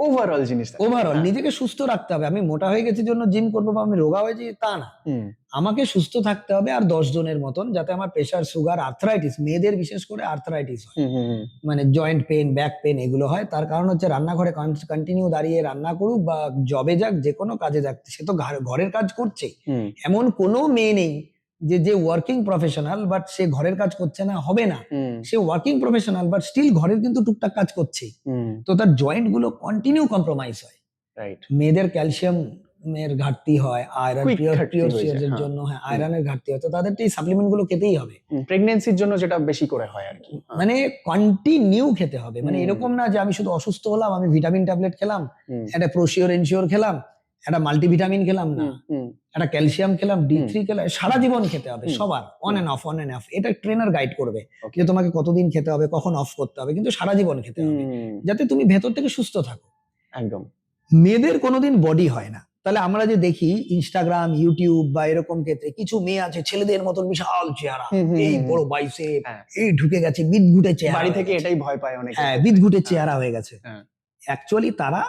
ওভারঅল জিনিসটা। ওভারঅল হ্যাঁ, নিজেকে সুস্থ রাখতে হবে। আমি মোটা হয়ে গেছি জন্য জিম করবো বা আমি রোগা হয়েছি তা না। হুম, আমাকে সুস্থ থাকতে হবে আর 10 জনের মতন, যাতে আমার প্রেশার, সুগার, আর্থ্রাইটিস, মেয়েদের বিশেষ করে আর্থ্রাইটিস হয়। হুম, হুম, হুম, মানে জয়েন্ট পেন, ব্যাক পেন এগুলো হয়। তার কারণ হচ্ছে রান্নাঘরে কন্টিনিউ দাঁড়িয়ে রান্না করুক বা জবে যাক, যে কোনো কাজে যাক, সে তো ঘরের কাজ করছে। হুম, এমন কোনো মেয়ে নেই যে ওয়ার্কিং প্রফেশনাল বাট সে ঘরের কাজ করছে না, হবে না। হুম, সে ওয়ার্কিং প্রফেশনাল বাট স্টিল ঘরের কিন্তু টুকটাক কাজ করছে। হুম, তো তার জয়েন্ট গুলো কন্টিনিউ কম্প্রোমাইজ হয়। রাইট। মেয়েদের ক্যালসিয়াম এর ঘাটতি হয়, আয়রন, কুইক ঘাটতি পিওর হয়ে যায়। এর হ্যাঁ। জন্য, হ্যাঁ, হুম, আয়রনের ঘাটতি হয়। তো তাদের তো এই সাপ্লিমেন্ট গুলো খেতেই হবে। প্রেগন্যান্সির জন্য যেটা বেশি করে হয় আরকি। হ্যাঁ। মানে কন্টিনিউ খেতে হবে। মানে হুম, এরকম না যে আমি শুধু অসুস্থ হলাম, আমি ভিটামিন ট্যাবলেট খেলাম, হুম, একটা প্রোশিওর এনশিওর খেলাম, একটা মাল্টিভিটামিন খেলাম না, হুম, হুম, একটা ক্যালসিয়াম খেলাম, হুম, D3 খেলাম, সারা জীবন খেতে হবে হুম, সবার, on hmm, end of, on end of. এটা ট্রেনার গাইড করবে ওকে। যে তোমাকে কতদিন খেতে হবে, কখন অফ করতে হবে, কিন্তু সারা জীবন খেতে হবে, হুম, যাতে তুমি ভেতর থেকে সুস্থ থাকো। একদম। মেয়েদের কোনোদিন বডি হয় না। তাহলে আমরা যে দেখি ইনস্টাগ্রাম, ইউটিউব বা এরকম ক্ষেত্রে কিছু মেয়ে আছে ছেলেদের মতন বিশাল চেহারা, হুম, হুম, এই হুম, হুম। বড় বাইসেপ, হ্যাঁ, এই ঢুকে গেছে, বিদঘুটে চেহারা বাড়ি হয়ে থেকে গেছে। এটাই ভয় পায় অনেকে হ্যাঁ, হয়তো। বিদঘুটে হ্যাঁ, চেহারা হয়ে গেছে। হ্যাঁ। অ্যাকচুয়ালি তারা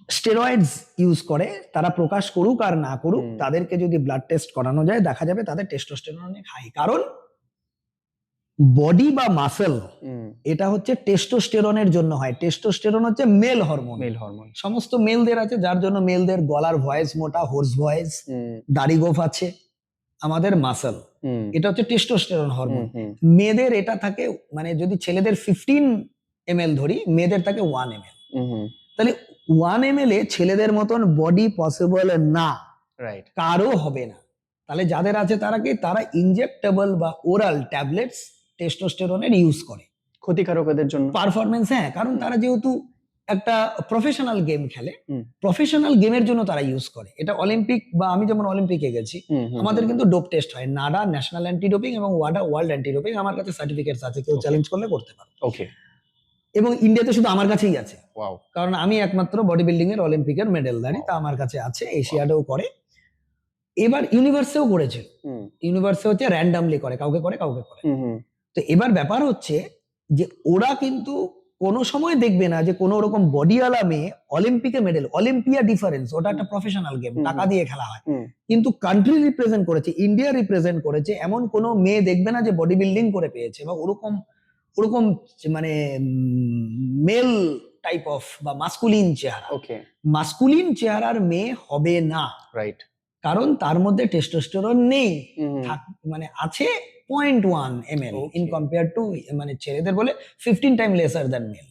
স্টেরয়েডস ইউজ করে। তারা প্রকাশ করুক আর না করুক, হুম, তাদেরকে যদি ব্লাড টেস্ট করানো যায় দেখা যাবে তাদের টেস্টোস্টেরন অনেক হাই। কারণ বডি বা মাসেল হুম, এটা হচ্ছে টেস্টোস্টেরনের জন্য হয়। টেস্টোস্টেরন হচ্ছে মেল হরমোন। Mail hormone. সমস্ত মেলদের আছে, যার জন্য মেলদের গলার ভয়েস মোটা, হোর্স ভয়েস, হুম, দাড়ি গোফ আছে। আমাদের মাসেল, হুম, এটা হচ্ছে টেস্টোস্টেরন হুম, হরমোন। হুম, মেয়েদের এটা থাকে, মানে যদি ছেলেদের 15 ml ধরি, মেয়েদের থাকে 1 ml। হুম, হুম, তাহলে 1 ml এ ছেলেদের মতন বডি পসিবল না, রাইট। কারো হবে না। তাহলে যাদের আছে তারা কি, তারা ইনজেক্টেবল বা ওরাল ট্যাবলেটস টেস্টোস্টেরনের ইউজ করে ক্ষতিকারক এদের জন্য। পারফরমেন্স। হ্যাঁ, কারণ হুম, তারা যেহেতু একটা প্রফেশনাল গেম খেলে, হুম, প্রফেশনাল গেমের জন্য তারা ইউজ করে এটা। অলিম্পিক বা আমি যেমন অলিম্পিকে গেছি, হুম, হুম, আমাদের হুম, কিন্তু ডোপ টেস্ট হয়। নাডা ন্যাশনাল অ্যান্টি ডোপিং এবং ওয়াডা ওয়ার্ল্ড অ্যান্টি ডোপিং, আমার কাছে সার্টিফিকেটস আছে, কেউ ওকে, চ্যালেঞ্জ করলে করতে পারে। ওকে, এবং ইন্ডিয়াতে শুধু আমার কাছেই আছে, ওয়াও, কারণ আমি একমাত্র বডি বিল্ডিং এর অলিম্পিকের মেডেলধারী, ওয়াও, তা আমার কাছে আছে। ওয়াও। এশিয়াডেও করে, এবার ইউনিভার্সেও করেছে। হুম, ইউনিভার্সে হচ্ছে র্যান্ডামলি করে, কাউকে করে কাউকে করে। হুম, হুম, তো এবার ব্যাপার হচ্ছে যে ওরা কিন্তু কোনো সময় দেখবে না যে কোনো রকম বডিওয়ালা মেয়ে অলিম্পিকে মেডেল, অলিম্পিয়া ডিফারেন্স, ওটা হুম, একটা প্রফেশনাল গেম, হুম, টাকা হুম, দিয়ে খেলা হয়। হুম, কিন্তু কান্ট্রি রিপ্রেজেন্ট করেছে, ইন্ডিয়া রিপ্রেজেন্ট করেছে, এমন কোনো মেয়ে দেখবে না যে বডি বিল্ডিং করে পেয়েছে বা ওরকম ওরকম মানে মেল টাইপ অফ বা মাস্কুলিন চেহারা, ওকে, মাস্কুলিন চেহারার মেয়ে হবে না। রাইট। কারণ তার মধ্যে টেস্টোস্টেরন নেই, মানে আছে 0.1 ml in Okay. Compare to, মানে ছেলেদের বলে 15 টাইম লেসার দ্যান মেল।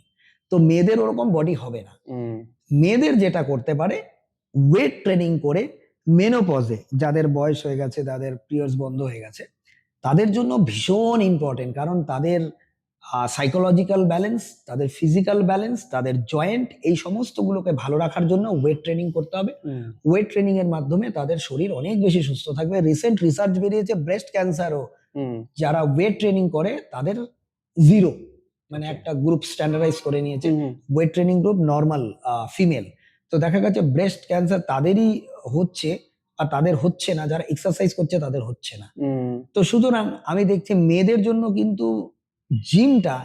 তো মেয়েদের ওরকম বডি হবে না। মেয়েদের যেটা করতে পারে, ওয়েট ট্রেনিং করে মেনোপজে যাদের বয়স হয়ে গেছে, যাদের পিরিয়ডস বন্ধ হয়ে গেছে, তাদের জন্য ভীষণ ইম্পর্টেন্ট। কারণ তাদের সাইকোলজিক্যাল ব্যালেন্স, তাদের ফিজিক্যাল ব্যালেন্স, তাদের জয়েন্ট, এই সমস্তগুলোকে ভালো রাখার জন্য ওয়েট ট্রেনিং করতে হবে। ওয়েট ট্রেনিং এর মাধ্যমে তাদের শরীর অনেক বেশি সুস্থ থাকবে। রিসেন্ট রিসার্চ বেরিয়েছে ব্রেস্ট ক্যান্সারও যারা ওয়েট ট্রেনিং করে তাদের জিরো, মানে Okay. একটা গ্রুপ স্ট্যান্ডার্ডাইজ করে নিয়েছে weight training group, normal female. তো দেখা গেছে ব্রেস্ট ক্যান্সার তাদেরই হচ্ছে, আর তাদের হচ্ছে না যারা এক্সারসাইজ করছে, তাদের হচ্ছে না। তো সুতরাং আমি দেখছি মেয়েদের জন্য কিন্তু জিমটা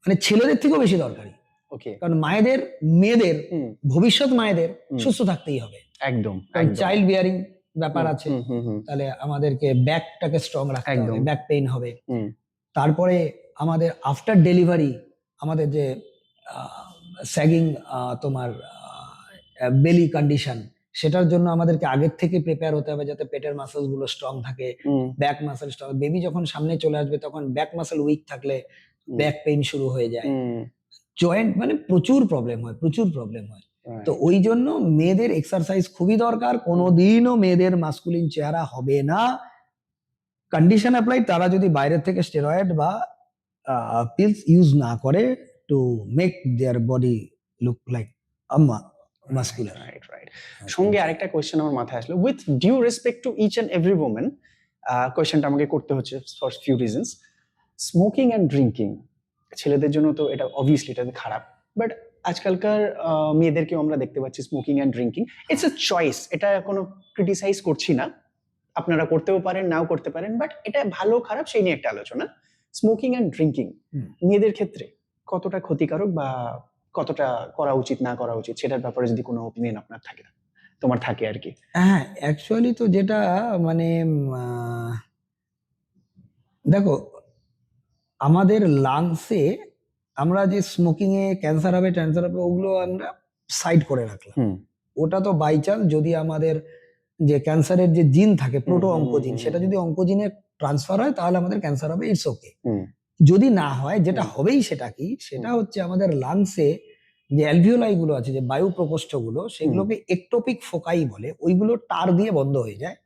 মানে ছেলেদের থেকেও বেশি দরকারি। ওকে, কারণ মেয়েদের ভবিষ্যৎ মায়েদের সুস্থ থাকতেই হবে। একদম কারণ চাইল্ড বিয়ারিং ব্যাপার হুম, আছে, হুম, হুম, তাহলে আমাদেরকে ব্যাকটাকে স্ট্রং রাখতে হবে, একদম। ব্যাক পেইন হবে। হুম। তারপরে আমাদের আফটার ডেলিভারি আমাদের যে স্যাগিং তোমার বেলি কন্ডিশন, সেটার জন্য আমাদেরকে আগের থেকে প্রিপেয়ার হতে হবে যাতে পেটের মাসেলস গুলো স্ট্রং থাকে, ব্যাক মাসেল স্ট্রং। বেবি যখন সামনে চলে আসবে তখন ব্যাক মাসেল উইক থাকলে ব্যাক পেইন শুরু হয়ে যায়, জয়েন্ট, মানে প্রচুর প্রবলেম হয়, প্রচুর প্রবলেম হয়। তো ওই জন্য মেয়েদের এক্সারসাইজ খুবই দরকার। কোনোদিনও মেয়েদের মাস্কুলিন চেহারা হবে না, কন্ডিশন অ্যাপ্লাই, তারা যদি বাইরের থেকে স্টেরয়েড বা পিলস ইউজ না করে to make their body look like muscular. Right, right. সঙ্গে আরেকটা কোয়েশ্চেন আমার মাথায় আসলো, with due respect to each and every women, কোয়েশ্চেনটা আমাকে করতে হচ্ছে for few reasons. Smoking and drinking ছেলেদের জন্য তো এটা অবভিয়াসলি এটা খারাপ, বাট আজকালকার মেয়েদেরকেও আমরা দেখতে পাচ্ছি smoking and drinking. It's a choice, এটা কোনো ক্রিটিসাইজ করছি না, আপনারা করতেও পারেন নাও করতে পারেন, বাট এটা ভালো খারাপ সেই নিয়ে একটা আলোচনা। স্মোকিং অ্যান্ড ড্রিঙ্কিং মেয়েদের ক্ষেত্রে কতটা ক্ষতিকারক বা কতটা করা উচিত না করা উচিত, সেটার ব্যাপারে যদি কোনো ওপিনিয়ন আপনার থাকে, তোমার থাকে আর কি। হ্যাঁ, অ্যাকচুয়ালি তো যেটা মানে দেখো, আমাদের লাংসে আমরা যে স্মোকিং এ ক্যান্সার হবে ট্যান্সার হবে ওগুলো আমরা সাইড করে রাখলাম। ওটা তো বাই চান্স যদি আমাদের যে ক্যান্সারের যে জিন থাকে প্রোটো অঙ্কোজিন, সেটা যদি অঙ্কোজিনে ট্রান্সফার হয় তাহলে আমাদের ক্যান্সার হবে, ইটস ওকে। যদি না হয়, যেটা হবেই সেটা কি, সেটা হচ্ছে আমাদের লাংসে যে অ্যালভিওলাই গুলো আছে, যে বায়ু প্রকোষ্ঠ গুলো, সেগুলোকে একটোপিক ফোকাই বলে, ওইগুলো টার দিয়ে বন্ধ হয়ে যায়,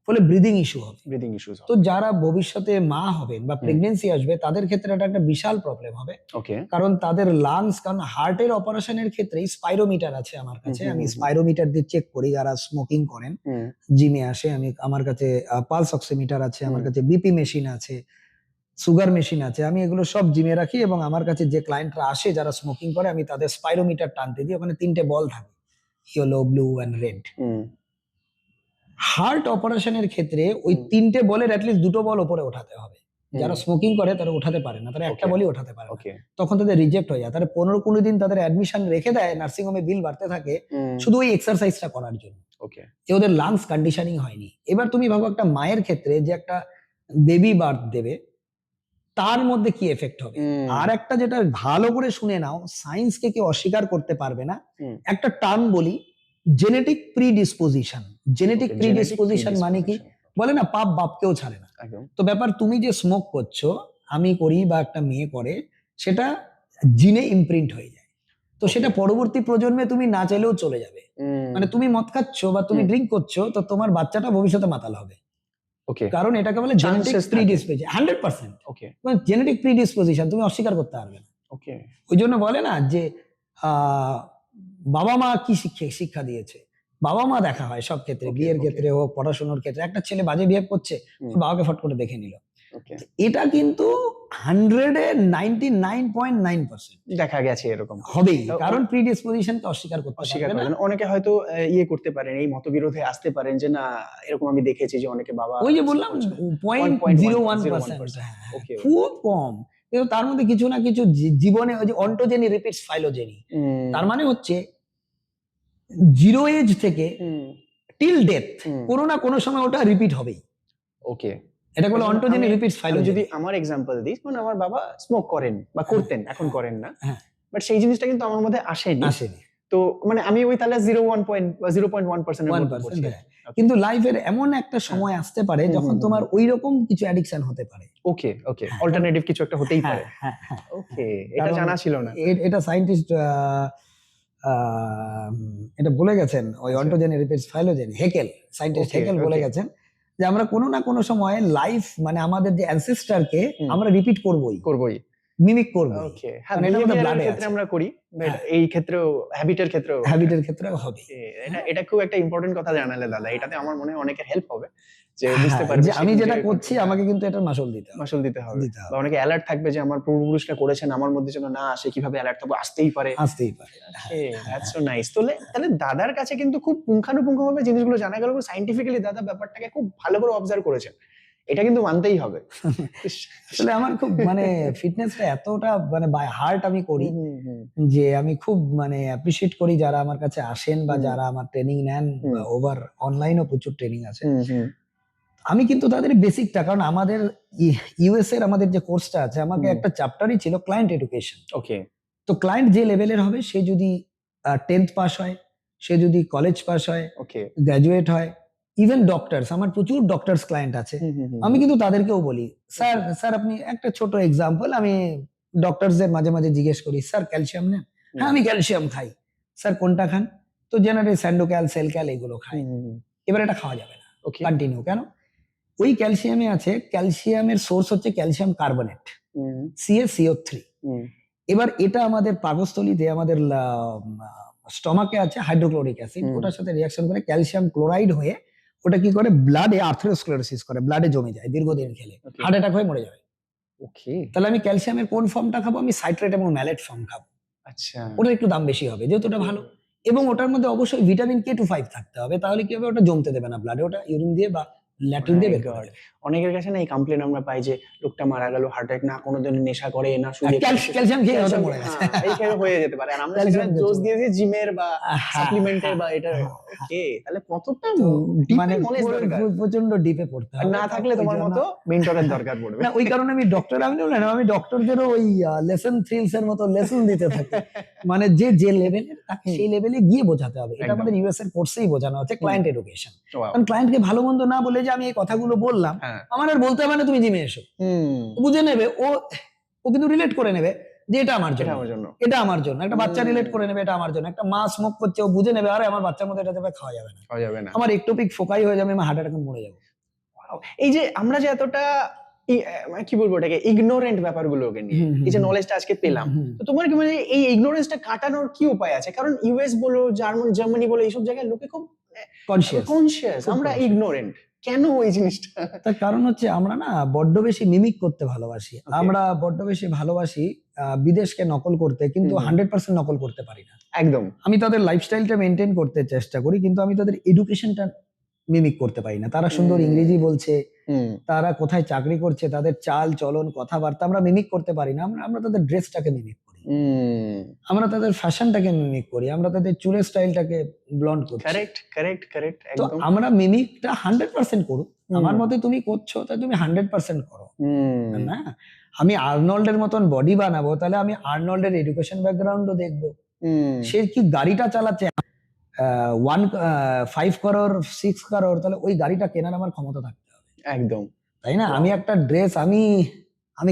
ফলে ব্রিদিং ইস্যু হবে। ব্রিদিং ইস্যুস, তো যারা ভবিষ্যতে মা হবেন বা প্রেগনেন্সি আসবে তাদের ক্ষেত্রে এটা একটা বিশাল প্রবলেম হবে। কারণ তাদের লাংস, কারণ হার্টের অপারেশনের ক্ষেত্রে স্পাইরোমিটার আছে আমার কাছে, আমি স্পাইরোমিটার দিয়ে চেক করি যারা স্মোকিং করেন, জিমে আসে, আমি আমার কাছে পালস অক্সিমিটার আছে, আমার কাছে বিপি মেশিন আছে, সুগার মেশিন আছে, আমি এগুলো সব জিমে রাখি। এবং আমার কাছে যে ক্লায়েন্টরা আসে যারা স্মোকিং করে, আমি তাদের স্পাইরোমিটার টানতে দিই, ওখানে 3টে বল থাকে, yellow, blue and red. Heart অপারেশনের ক্ষেত্রে ওই 3টে বলের অ্যাটলিস্ট 2টো বল উপরে ওঠাতে হবে। যারা স্মোকিং করে তারা উঠাতে পারে না, তারা একটা বলই ওঠাতে পারে না, তখন তাদের রিজেক্ট হয়ে যায়। তারা 15-20 দিন তাদের অ্যাডমিশন রেখে দেয়, নার্সিং হোমে বিল বাড়তে থাকে শুধু ওই এক্সারসাইজটা করার জন্য, যে ওদের লাংস কন্ডিশনিং হয়নি। এবার তুমি ভাবো একটা মায়ের ক্ষেত্রে যে একটা বেবি বার্থ দেবে, তার মধ্যে কি এফেক্ট হবে। আর একটা যেটা ভালো করে শুনে নাও, সায়েন্সকে কেউ অস্বীকার করতে পারবে না, একটা টার্ম বলি, জেনেটিক প্রিডিসপোজিশন। জেনেটিক প্রিডিসপোজিশন মানে কি, বলে না পাপ বাপকেও ছাড়ে না। তো ব্যাপার, তুমি যে স্মোক করছো, আমি করি বা একটা মেয়ে করে, সেটা জিনে ইমপ্রিন্ট হয়ে যায়। তো সেটা পরবর্তী প্রজন্মে তুমি না চাইলেও চলে যাবে। মানে তুমি মদ খাচ্ছ বা তুমি ড্রিঙ্ক করছো, তো তোমার বাচ্চাটা ভবিষ্যতে মাতাল হবে। কারণ এটাকে বলে জেনেটিক প্রিডিসপোজিশন, 100%। জেনেটিক প্রিডিসপোজিশন তুমি অস্বীকার করতে পারবে না। ওই জন্য বলে না যে বাবা মা কি শিক্ষা দিয়েছে, বাবা মা দেখা হয় সব ক্ষেত্রে, বিয়ের ক্ষেত্রে হোক, পড়াশোনার ক্ষেত্রে। একটা ছেলে বাজে বিহেভ করছে, বাবাকে ফট করে দেখে নিল, এটা কিন্তু 99.9% দেখা গেছে এরকম হবেই, কারণ প্রিডিসপোজিশনকে অস্বীকার করতে পারবে না। অনেকে হয়তো ইয়ে করতে পারেন, এই মতবিরোধে আসতে পারেন যে না, এরকম আমি দেখেছি যে অনেকে বাবা, ওই যে বললাম 0.01%, খুব কম, কিন্তু তার মধ্যে কিছু না কিছু জীবনে ওই যে অন্টোজেনি রিপিটস ফাইলোজেনি, তার মানে হচ্ছে 0 এজ থেকে টিল ডেথ কোনো না কোনো সময় ওটা রিপিট হবেই। এটা বলে অন্টোজেনি রিপিটস ফাইলোজেনি। যদি আমার এক্সাম্পল দিই, মানে আমার বাবা স্মোক করেন বা করতেন, এখন করেন না, বাট সেই জিনিসটা কিন্তু আমার মধ্যে আসেনি। তো মানে আমি ওই তাহলে 0.1% 1% দেয়। কিন্তু লাইফের এমন একটা সময় আসতে পারে হুম, যখন হুম, তোমার হুম। ওই রকম কিছু অ্যাডিকশন হতে পারে। ওকে ওকে, হ্যাঁ, অল্টারনেটিভ কিছু একটা হতেই হ্যাঁ পারে। হ্যাঁ হ্যাঁ। ওকে, এটা কারণ জানা ছিল না। এটা সায়েন্টিস্ট এটা বলে গেছেন, ওই আচ্ছা, অন্টোজেনেরিস ফাইলোজেন হেকেল, সায়েন্টিস্ট ওকে হেকেল বলে ওকে। গেছেন যে আমরা কোনো না কোনো সময় লাইফ মানে আমাদের যে অ্যানসেস্টারকে হুম, আমরা রিপিট করবই, করবোই। মিমিক করবই, ওকে, হ্যাঁ, কারণ এটা আমাদের বিহেভিয়ারের ব্লাডে ক্ষেত্রে আছে। আমরা করি, বাট হ্যাঁ, এই ক্ষেত্রেও, হ্যাবিটের ক্ষেত্রেও এটা। হ্যাবিটের ক্ষেত্রে হবে। ওকে, এটা খুব একটা ইম্পর্টেন্ট কথা জানালে দাদা। এটাতে আমার মনে হয় অনেকের হেল্প হবে, যে বুঝতে হ্যাঁ, পারবে যে সে আমি যেটা নিজের করছি হ্যাঁ, আমাকে কিন্তু এটার মাসুল দিতে হবে, মাসুল দিতে হবে। দিতে বা হবে, অনেকে অ্যালার্ট থাকবে যে আমার পূর্বপুরুষরা করেছেন, আমার মধ্যে যেন না আসে, কিভাবে অ্যালার্ট থাকবো, আসতেই পারে। আসতেই পারে। ওকে, দ্যাটস সো নাইস। তাহলে দাদার কাছে কিন্তু খুব পুঙ্খানুপুঙ্খভাবে জিনিসগুলো জানা গেল, সায়েন্টিফিক্যালি দাদা ব্যাপারটাকে খুব ভালো করে অবজার্ভ করেছেন। এটা কিন্তু মানতেই হবে। আসলে আমার খুব মানে ফিটনেসটা এতটা মানে বাই হার্ট আমি করি হুম, হুম, হুম, যে আমি খুব মানে অ্যাপ্রিসিয়েট করি যারা আমার কাছে আসেন বা হুম, যারা আমার ট্রেনিং নেন, হুম, বা ওভার অনলাইনেও প্রচুর ট্রেনিং আছে। হুম, হুম, আমি কিন্তু তাদের বেসিকটা, কারণ আমাদের ইউএস এর আমাদের যে কোর্সটা আছে, আমাকে হুম। একটা চ্যাপ্টারই ছিল ক্লায়েন্ট এডুকেশন। ওকে, তো ক্লায়েন্ট যে লেভেলের হবে, সে যদি 10th পাস হয়, সে যদি কলেজ পাস হয়, ওকে। গ্র্যাজুয়েট হয়, ইভেন ডক্টরস, আমার প্রচুর ডক্টরস ক্লায়েন্ট আছে। হুম, হুম, হুম, আমি হুম। কিন্তু তাদেরকেও বলি, স্যার ওকে, স্যার আপনি একটা ছোট এক্সাম্পল, আমি ডক্টরসদের মাঝে মাঝে জিজ্ঞেস করি, স্যার ক্যালসিয়াম নেন? হ্যাঁ হুম, আমি ক্যালসিয়াম খাই। স্যার কোনটা খান? তো জেনারেলি স্যান্ডোক্যাল, সেলক্যাল এগুলো খাই। হুম, হুম, হুম। এবার এটা খাওয়া যাবে না ওকে। কন্টিনিউ, কেন? ওই ক্যালসিয়ামে আছে, ক্যালসিয়ামের সোর্স হচ্ছে ক্যালসিয়াম কার্বনেট, হুম, CaCO3। হুম। এবার এটা আমাদের পাকস্থলীতে, আমাদের স্টমাকে আছে হাইড্রোক্লোরিক অ্যাসিড, হুম। ওটার সাথে রিঅ্যাকশন করে ক্যালসিয়াম ক্লোরাইড হয়ে ওটা কি করে ব্লাডে আর্থেরোস্ক্লেরোসিস করে, ব্লাডে জমে যায় দীর্ঘদিন খেলে, ওকে, হার্ট অ্যাটাক হয়ে মরে যাবে। ওকে। তাহলে আমি ক্যালসিয়ামের কোন ফর্মটা খাবো? আমি সাইট্রেট এবং ম্যালেট ফর্ম খাবো। আচ্ছা। ওটার একটু দাম বেশি হবে যেহেতু ওটা ভালো, এবং ওটার মধ্যে অবশ্যই ভিটামিন K2 5 থাকতে হবে, তাহলে কি হবে? ওটা জমতে দেবে না ব্লাডে, ওটা ইউরিন দিয়ে বা ল্যাট্রিন মাই দিয়ে বের করে গড! দেবে। অনেকের কাছে না এই কমপ্লেইন আমরা পাই যে লোকটা মারা গেল হার্ট অ্যাটাক, না কোনোদিন নেশা করে, না সুদে খায়, কিছু ক্যালসিয়াম খেয়ে হয়তো ক্যালসিয়াম, মরে গেছে। হ্যাঁ, এই খেয়ে হয়ে যেতে পারে। আর আমরা সেখানে ক্যালসিয়াম দোষ খেয়েছে। দিয়ে দিই জিমের বা হ্যাঁ, সাপ্লিমেন্টের হ্যাঁ, বা এটার। হ্যাঁ, হ্যাঁ। ওকে, তাহলে কতটা তো ডিপে মানে নলেজ দরকার। প্রচন্ড ডিপে পড়তে আর হবে। না তো থাকলে ওই তোমার জন্য মতো মেন্টরের দরকার পড়বে। না, ওই কারণে আমি ডক্টর, আমি বললাম না, আমি ডক্টরদেরও ওই লেসন থ্রিলস এর মতো লেসন দিতে থাকি। মানে যে যে লেভেলের, তাকে হুম, সেই লেভেলে গিয়ে বোঝাতে হবে। এটা একদম। আমাদের ইউএস এর কোর্সেই বোঝানো হচ্ছে হুম, ক্লায়েন্ট এডুকেশন। ওয়াও! কারণ ক্লায়েন্টকে ভালো মন্দ না বলে যে আমি এই কথাগুলো বললাম, হ্যাঁ। আমার আর বলতে হবে না তুমি জিমে এসো। হুম, ও বুঝে নেবে, ও কিন্তু রিলেট করে নেবে যে এটা আমার এটা জন্য, আমার জন্য। এটা আমার জন্য। একটা বাচ্চা হুম, রিলেট করে নেবে এটা আমার জন্য। একটা মা স্মোক করছে, ও বুঝে নেবে আরে আমার বাচ্চার মধ্যে এটা যাবে, খাওয়া যাবে না। খাওয়া যাবে না। আমার একটোপিক ফোকাই হয়ে যাবে, আমি হার্ট অ্যাটাকে মরে যাবো। ওয়াও! এই যে আমরা যে এতটা মানে কি বলবো এটাকে, ইগনোরেন্ট ব্যাপারগুলোকে নিয়ে, হুম, এই হুম, যে হুম, নলেজটা আজকে হুম, পেলাম, হুম। তো তোমার কি মানে এই ইগনোরেন্সটা কাটানোর কি উপায় আছে? কারণ ইউএস বলো, জার্মানি বলো, এইসব জায়গায় লোকে খুব কনসিয়াস, কনসিয়াস, খুব আমরা কনসিয়াস। ইগনোরেন্ট। কেন ওই জিনিসটা? তার কারণ হচ্ছে আমরা না বড্ড বেশি মিমিক করতে ভালোবাসি। ওকে। আমরা বড্ড বেশি ভালোবাসি বিদেশকে নকল করতে, কিন্তু হুম, হুম, 100% নকল করতে পারি না। একদম। আমি তাদের লাইফস্টাইলটা মেইনটেইন করতে চেষ্টা করি, কিন্তু আমি তাদের এডুকেশনটা মিমিক করতে পারি না। তারা সুন্দর হুম, ইংরেজি বলছে, হুম, তারা কোথায় চাকরি করছে, তাদের চাল চলন কথাবার্তা আমরা মিমিক করতে পারি না। আমরা তাদের ড্রেসটাকে মিমিক করি। হুম। আমরা তাদের ফ্যাশনটাকে মিমিক করি। আমরা তাদের চুলের স্টাইলটাকে ব্লন্ড করছি। কারেক্ট, কারেক্ট, কারেক্ট, তো একদম। আমরা মিমিকটা 100% করুক। হুম, আমার মতে তুমি করছো তাই তুমি 100% করো। হুম, না, আমি আর্নল্ডের মতন বডি বানাবো, তাহলে আমি আর্নল্ডের এডুকেশন ব্যাকগ্রাউন্ডও দেখবো। হুম, সে কি গাড়িটা চালাচ্ছে 5 করোড় 6 করোড়, তাহলে ওই গাড়িটা কেনার আমার ক্ষমতা থাকতে হবে। একদম। তাই না? ওয়াও! আমি একটা ড্রেস, আমি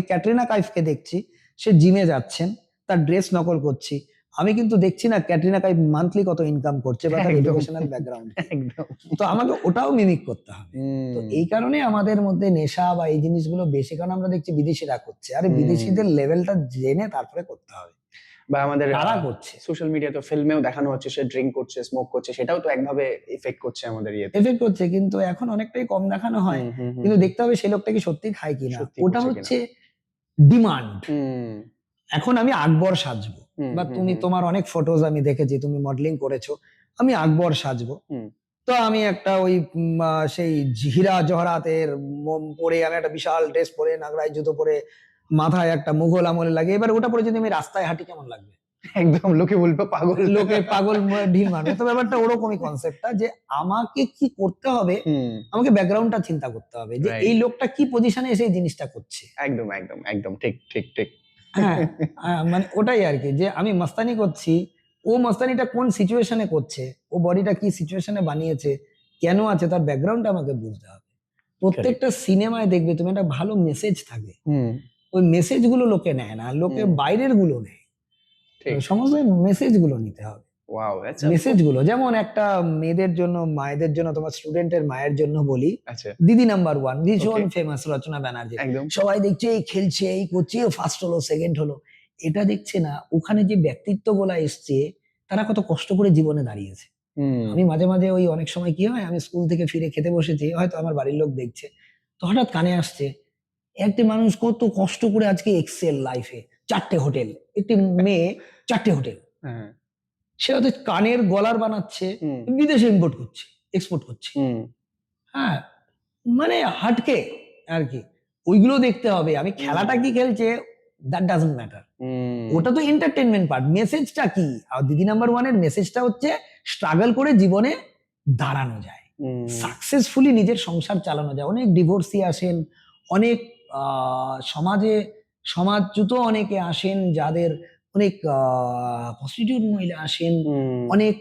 ক্যাটরিনা কাইফকে দেখছি, সে জিমে যাচ্ছেন, তার ড্রেস নকল করছি। আমি কিন্তু দেখছি না ক্যাটরিনা কাইফ মান্থলি কত ইনকাম করছে বা তার একদম, এডুকেশনাল ব্যাকগ্রাউন্ড কি। একদম। তো আমাকে ওটাও মিমিক করতে হবে। তো হুম, এই কারণে আমাদের মধ্যে নেশা বা এই জিনিসগুলো বেশি, কারণ আমরা দেখছি বিদেশিরা করছে। আরে হুম। বিদেশিদের লেভেলটা জেনে তারপরে করতে হবে। বা আমাদের কারা করছে? সোশ্যাল মিডিয়াতে ফিল্মেও দেখানো হচ্ছে সে ড্রিংক করছে, স্মোক করছে, সেটাও তো একভাবে ইফেক্ট করছে আমাদের ইয়েতে। এফেক্ট করছে, কিন্তু এখন অনেকটাই কম দেখানো হয়। হুম, হুম, হুম, কিন্তু হুম। দেখতে হবে সেই লোকটা কি সত্যিই খায় কিনা। সত্যি ওটা করছে কিনা। হচ্ছে ডিমান্ড। হুম, এখন আমি আকবর সাজবো, হুম, বা হুম, তুমি, হুম, তোমার অনেক ফটোজ আমি দেখেছি, তুমি মডেলিং করেছো। আমি আকবর সাজবো। হুম, তো আমি একটা ওই সেই হীরা জহরাতের পরে, আমি একটা বিশাল ড্রেস পরে, নাগরাই জুতো পরে, মাথায় একটা মুঘল আমলে লাগে, এবার ওটা পরে যদি আমি রাস্তায় হাঁটি কেমন লাগবে? একদম লোকে বলবে পাগল। লোকে পাগল ঢিল মারবে। তো ব্যাপারটা ওরকমই কনসেপ্টটা, যে আমাকে কি করতে হবে, হুম, আমাকে ব্যাকগ্রাউন্ডটা চিন্তা করতে হবে যে রাইট। এই লোকটা কি পজিশনে এসে এই জিনিসটা করছে। একদম, একদম, একদম ঠিক, ঠিক, ঠিক। হ্যাঁ, মানে ওটাই আরকি, যে আমি মাস্তানি করছি, ও মস্তানিটা কোন সিচুয়েশনে করছে, ও বডিটা কি সিচুয়েশনে বানিয়েছে, কেন আছে, তার ব্যাকগ্রাউন্ড আমাকে বুঝতে হবে। প্রত্যেকটা সিনেমায় দেখবে তুমি একটা ভালো মেসেজ থাকে, হুম, ওই মেসেজ গুলো লোকে নেয় না, লোকে বাইরের গুলো নেয়। ঠিক। সমস্ত মেসেজ গুলো নিতে হবে। ওয়াও, আচ্ছা। মেসেজ গুলো যেমন একটা মেয়েদের জন্য, মায়েদের জন্য, তোমার স্টুডেন্টের মায়ের জন্য বলি, আচ্ছা, দিদি নাম্বার ওয়ান ভীষণ Okay. ফেমাস রচনা ব্যানার্জি। একদম। সবাই দেখছে এই খেলছে, এই করছে, ফার্স্ট হলো, সেকেন্ড হলো, এটা দেখছে না ওখানে যে ব্যক্তিত্ব গুলা এসছে তারা কত কষ্ট করে জীবনে দাঁড়িয়েছে। হুম, আমি মাঝে মাঝে ওই অনেক সময় কি হয়, আমি স্কুল থেকে ফিরে খেতে বসেছি, হয়তো আমার বাড়ির লোক দেখছে, তো হঠাৎ কানে আসছে একটি মানুষ কত কষ্ট করে আজকে এক্সেল লাইফে 4টে হোটেল, একটি মেয়ে 4টে হোটেল, হ্যাঁ, সে হয়তো কানের গলার বানাচ্ছে, হুম, বিদেশে ইম্পোর্ট করছে, এক্সপোর্ট করছে। হুম, হ্যাঁ, মানে হাটকে আর কি, ওইগুলো দেখতে হবে। আমি খেলাটা কি খেলছে দ্যাট ডাজন্ট ম্যাটার, হুম, ওটা তো এন্টারটেনমেন্ট পার্ট। মেসেজটা কি? আর দিদি নাম্বার ওয়ানের মেসেজটা হচ্ছে স্ট্রাগল করে জীবনে দাঁড়ানো যায়, হুম, সাকসেসফুলি নিজের সংসার চালানো যায়। অনেক ডিভোর্সি আসেন, অনেক সমাজে সমাজচ্যুত অনেকে আসেন, যাদের অনেক প্রস্টিটিউট মহিলা আসেন, হুম, অনেক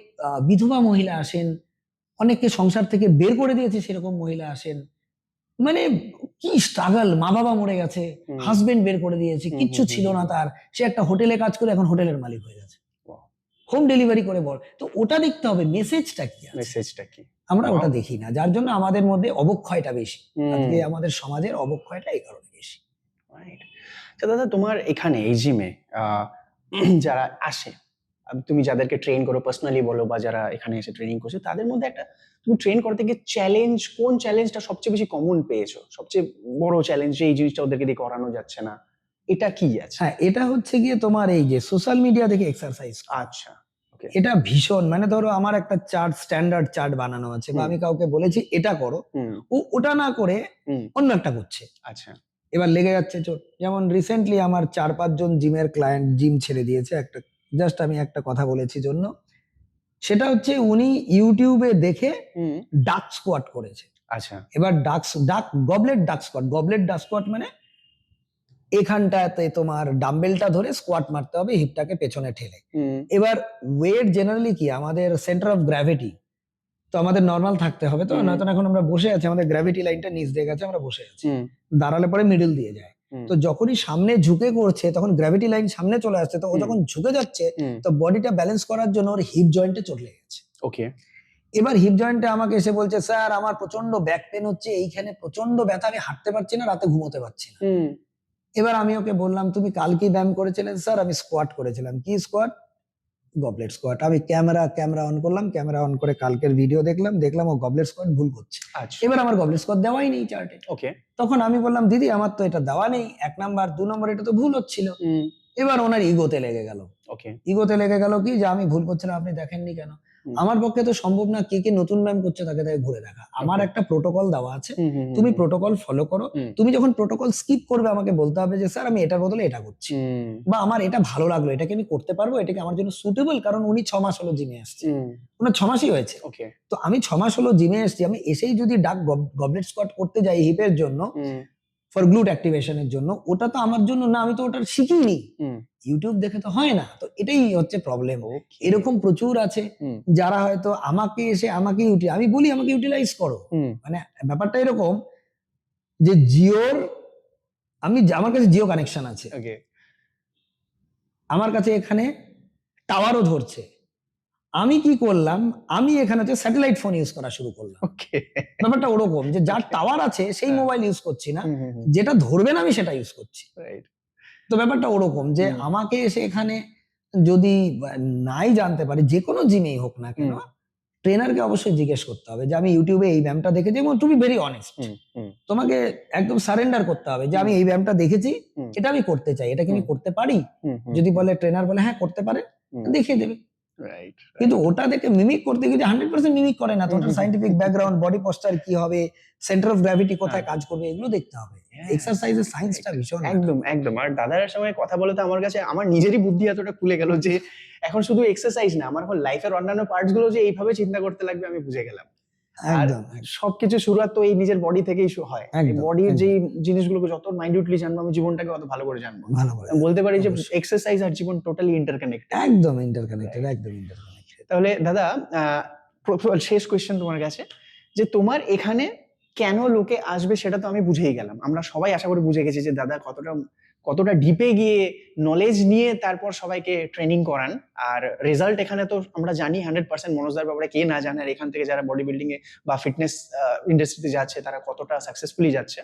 বিধবা মহিলা আসেন, অনেককে সংসার থেকে বের করে দিয়েছে সেরকম মহিলা আসেন। মানে কি স্ট্রাগল, মা বাবা মরে গেছে, হুম, হাজবেন্ড বের করে দিয়েছে, হুম, কিচ্ছু হুম, ছিল হুম, না তার, সে একটা হোটেলে কাজ করে এখন হোটেলের মালিক হয়ে গেছে, Wow, হোম ডেলিভারি করে বল। তো ওটা দেখতে হবে মেসেজটা কি আছে, মেসেজটা কি? আমরা Wow, ওটা দেখি না, যার জন্য আমাদের মধ্যে অবক্ষয়টা বেশি। হুম, আজকে আমাদের সমাজের অবক্ষয়টা এই কারণে বেশি। রাইট। আচ্ছা দাদা, তোমার এখানে এই জিমে যারা আসে, তুমি যাদেরকে ট্রেন করো পার্সোনালি বলো বা যারা এখানে এসে ট্রেনিং করছো, তাদের মধ্যে একটা, তুমি ট্রেন করতে গিয়ে চ্যালেঞ্জ, কোন চ্যালেঞ্জটা সবচেয়ে বেশি কমন পেয়েছো, সবচেয়ে বড় চ্যালেঞ্জ যে এই জিনিসটা ওদেরকে দিয়ে করানো যাচ্ছে না, এটা কি আছে? হ্যাঁ, এটা হচ্ছে গিয়ে তোমার এই যে সোশ্যাল মিডিয়া থেকে এক্সারসাইজ, আচ্ছা, ওকে। এটা ভীষণ, মানে ধরো আমার একটা চার্ট, স্ট্যান্ডার্ড চার্ট বানানো আছে, বা হুম, আমি কাউকে বলেছি এটা করো, হুম, ও ওটা না করে হুম, অন্য একটা করছে, আচ্ছা, এবার লেগে যাচ্ছে চোট। যেমন রিসেন্টলি আমার 4-5 জন জিমের ক্লায়েন্ট জিম ছেড়ে দিয়েছে, একটা জাস্ট আমি একটা কথা বলেছি জন্য, সেটা হচ্ছে উনি ইউটিউবে দেখে হুম, ডাক স্কোয়াট করেছে। আচ্ছা, এবার গবলেট ডাক স্কোয়াট, গবলেট ডাক স্কোয়াট মানে এখানটাতে তোমার ডাম্বেলটা ধরে স্কোয়াট মারতে হবে হিপটাকে পেছনে ঠেলে। হুম, এবার ওয়েট জেনারেলি কি আমাদের সেন্টার অফ গ্র্যাভিটি, তো আমাদের নর্মাল থাকতে হবে, তো হুম, নয়তো এখন আমরা বসে আছি, আমাদের গ্র্যাভিটি লাইনটা নিচ দিয়ে গেছে, আমরা বসে আছি, হুম, দাঁড়ালে পরে মিডল দিয়ে যায়। হুম, তো যখনই সামনে ঝুঁকে করছে তখন গ্র্যাভিটি লাইন সামনে চলে আসছে, তো ও হুম, যখন ঝুঁকে যাচ্ছে হুম, তো বডিটা ব্যালেন্স করার জন্য ওর হিপ জয়েন্টে চোট লেগে গেছে। ওকে, এবার হিপ জয়েন্টে আমাকে এসে বলছে, স্যার আমার প্রচন্ড ব্যাক পেন হচ্ছে, এইখানে প্রচন্ড ব্যথা, আমি হাঁটতে পারছি না, রাতে ঘুমোতে পারছি না। হুম, এবার আমি ওকে বললাম, তুমি কাল কি ব্যায়াম করেছিলেন? স্যার আমি স্কোয়াট করেছিলাম। কি স্কোয়াট? Goblet squat. আমি ক্যামেরা অন করলাম, ক্যামেরা অন করে কালকের ভিডিও দেখলাম ও গবলেট স্কোয়াট ভুল করছে। আচ্ছা, এবার আমার গবলেট স্কোয়াট দেওয়াই নেই চার্টে। ওকে, তখন আমি বললাম, দিদি আমার তো এটা দেওয়া নেই, 1 নাম্বার, 2 নম্বর, এটা তো ভুল হচ্ছিল। হুম, এবার ওনার ইগোতে লেগে গেল। ওকে, ইগোতে লেগে গেল কি, যে আমি ভুল করছিলাম আপনি দেখেননি কেন? হুম, আমার পক্ষে তো সম্ভব না, কে নতুন ব্যায়াম করছে তাকে তাকে ঘুরে দেখা। আমার ওকে, একটা প্রোটোকল দেওয়া আছে, হুম, হুম, তুমি হুম, প্রোটোকল ফলো করো। হুম, তুমি যখন প্রোটোকল স্কিপ করবে আমাকে বলতে হবে যে স্যার আমি এটার বদলে এটা করছি, হুম, বা আমার এটা ভালো লাগলো, এটাকে আমি করতে পারবো, এটাকে আমার জন্য সুটেবল। কারণ উনি 6 মাস হলো জিমে আসছে, হুম, ওনার 6 মাসই হয়েছে। ওকে, তো আমি 6 মাস হলো জিমে এসেছি, আমি এসেই যদি গবলেট স্কোয়াট করতে যাই হিপের জন্য, হুম, ফর গ্লুট অ্যাক্টিভেশনের জন্য, ওটা তো আমার জন্য না, আমি তো ওটা শিখিনি, হুম, ইউটিউব দেখে তো হয় না। তো এটাই হচ্ছে প্রবলেম। ওকে, এরকম প্রচুর আছে হুম, যারা হয়তো আমাকে এসে আমি বলি আমাকে ইউটিলাইজ করো, হুম, মানে ব্যাপারটা এরকম যে আমার কাছে জিও কানেকশন আছে, ওকে, আমার কাছে এখানে টাওয়ারও ধরছে, আমি কি করলাম, আমি এখানে হচ্ছে স্যাটেলাইট ফোন ইউজ করা শুরু করলাম। ওকে, ব্যাপারটা ওরকম যে যার ওকে, টাওয়ার আছে সেই হ্যাঁ, মোবাইল ইউজ করছি না, হুম, হুম, হুম, যেটা ধরবে না আমি সেটা ইউজ করছি। রাইট, তো ব্যাপারটা ওরকম যে হুম, আমাকে এসে এখানে যদি নাই জানতে পারি, যে কোনো জিমেই হোক না কেন, হুম, ট্রেনারকে অবশ্যই জিজ্ঞেস করতে হবে যে আমি ইউটিউবে এই ব্যায়ামটা দেখেছি, এবং টু বি ভেরি অনেস্ট, হুম, হুম, তোমাকে একদম সারেন্ডার করতে হবে যে হুম, আমি এই ব্যায়ামটা দেখেছি, হুম, এটা আমি করতে চাই, এটা কি আমি হুম, করতে পারি? হুম, হুম, যদি বলে, ট্রেনার বলে হ্যাঁ করতে পারে, হুম, দেখিয়ে দেবে। রাইট, কিন্তু রাইট, ওটা দেখে মিমিক করতে গিয়ে 100% মিমিক করে না, তো হুম, ওটার হুম, সাইন্টিফিক ব্যাকগ্রাউন্ড, বডি পশ্চার কি হবে, সেন্টার অফ গ্র্যাভিটি হ্যাঁ, কোথায় কাজ করবে, এগুলো দেখতে হবে। হ্যাঁ, এক্সারসাইজের সায়েন্সটা রাইট, ভীষণ ম্যাটার একদম, করে। একদম। আর দাদার সঙ্গে কথা বলে তো আমার কাছে আমার নিজেরই বুদ্ধি এতটা খুলে গেল যে এখন শুধু এক্সারসাইজ না, আমার এখন লাইফের অন্যান্য পার্টস গুলো যে এইভাবে চিন্তা করতে লাগবে আমি বুঝে গেলাম। আর একদম সবকিছু শুরুয়াত তো এই নিজের বডি থেকেই হয়। একদম, বডির একদম। যে জিনিসগুলোকে যত মাইন্যুটলি জানবো আমি জীবনটাকে অত ভালো করে জানবো। ভালো করে আমি বলতে পারি যে অবশ্যই। এক্সারসাইজ আর জীবন টোটালি ইন্টারকানেক্টেড। একদম ইন্টারকানেক্টেড, একদম ইন্টারকানেক্টেড। তাহলে দাদা শেষ কোয়েশ্চেন তোমার কাছে, যে তোমার এখানে কেন লোকে আসবে সেটা তো আমি বুঝেই গেলাম, আমরা সবাই আশা করি বুঝে গেছি যে দাদা কতটা কতটা ডিপে গিয়ে নলেজ নিয়ে তারপর সবাইকে ট্রেনিং করান। আর রেজাল্ট এখানে তো আমরা জানি 100%, মনোজদার ব্যাপারে কে না জানে, আর এখান থেকে যারা বডি বিল্ডিং এ বা ফিটনেস ইন্ডাস্ট্রিতে যাচ্ছে তারা কতটা সাকসেসফুলি যাচ্ছে।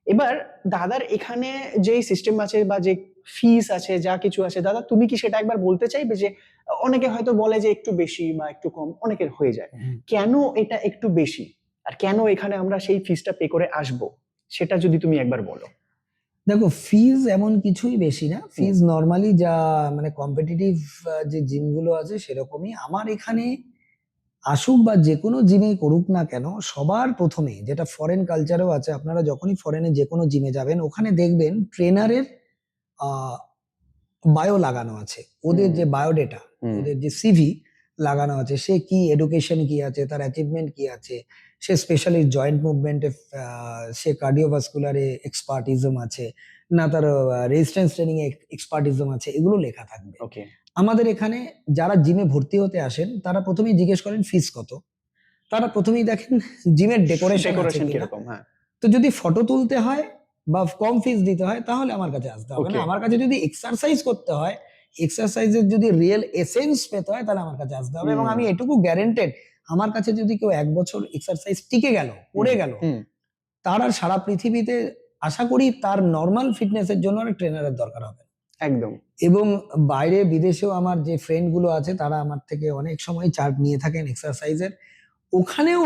এবার দাদার এখানে যেই সিস্টেম আছে বা যে ফিস আছে যা কিছু আছে, দাদা তুমি কি সেটা একবার বলতে চাইবে? যে অনেকে হয়তো বলে যে একটু বেশি বা একটু কম, অনেকের হয়ে যায়, কেন এটা একটু বেশি আর কেন এখানে আমরা সেই ফিসটা পে করে আসব, সেটা যদি তুমি একবার বলো। দেখো, ফিজ এমন কিছুই বেশি না। ফিজ নর্মালি যা মানে কম্পিটিটিভ যে জিমগুলো আছে সেরকমই। আমার এখানে আসুক বা যে কোনো জিমেই করুক না কেন, সবার প্রথমে যেটা ফরেন কালচারেও আছে, আপনারা যখনই ফরেনে যে কোনো জিমে যাবেন ওখানে দেখবেন ট্রেনারের বায়ো লাগানো আছে, ওদের যে বায়োডেটা, ওদের যে সিভি লাগানো আছে, সে কি এডুকেশন কি আছে, তার অ্যাচিভমেন্ট কি আছে, সে স্পেশালি জয়েন্ট মুভমেন্টে সে কার্ডিওভাস্কুলারে এক্সপার্টিজম আছে না, তার রেজিস্ট্যান্স ট্রেনিং এ এক্সপার্টিজম আছে, এগুলো লেখা থাকবে। ওকে। আমাদের এখানে যারা জিমে ভর্তি হতে আসেন তারা প্রথমেই জিজ্ঞেস করেন ফিস কত। তারা প্রথমেই দেখেন জিমের ডেকোরেশন আছে কিনা। কিরকম, হ্যাঁ। তো যদি ফটো তুলতে হয় বা কম ফিস দিতে হয় তাহলে আমার কাছে আসতে হবে না। Okay. আমার কাছে যদি এক্সারসাইজ করতে হয়, এক্সারসাইজের যদি রিয়েল এসেন্স পেতে হয় তাহলে আমার কাছে আসতে হবে। এবং আমি এটুকু গ্যারেন্টেড, আমার কাছে যদি কেউ 1 বছর এক্সারসাইজ টিকে গেল, করে গেল, তার আর সারা পৃথিবীতে আশা করি তার নর্মাল ফিটনেসের জন্য আর ট্রেনারের দরকার হবে না। একদম। এবং বাইরে বিদেশেও আমার যে ফ্রেন্ড গুলো আছে তারা আমার থেকে অনেক সময় চার্ট নিয়ে থাকেন এক্সারসাইজের। ওখানেও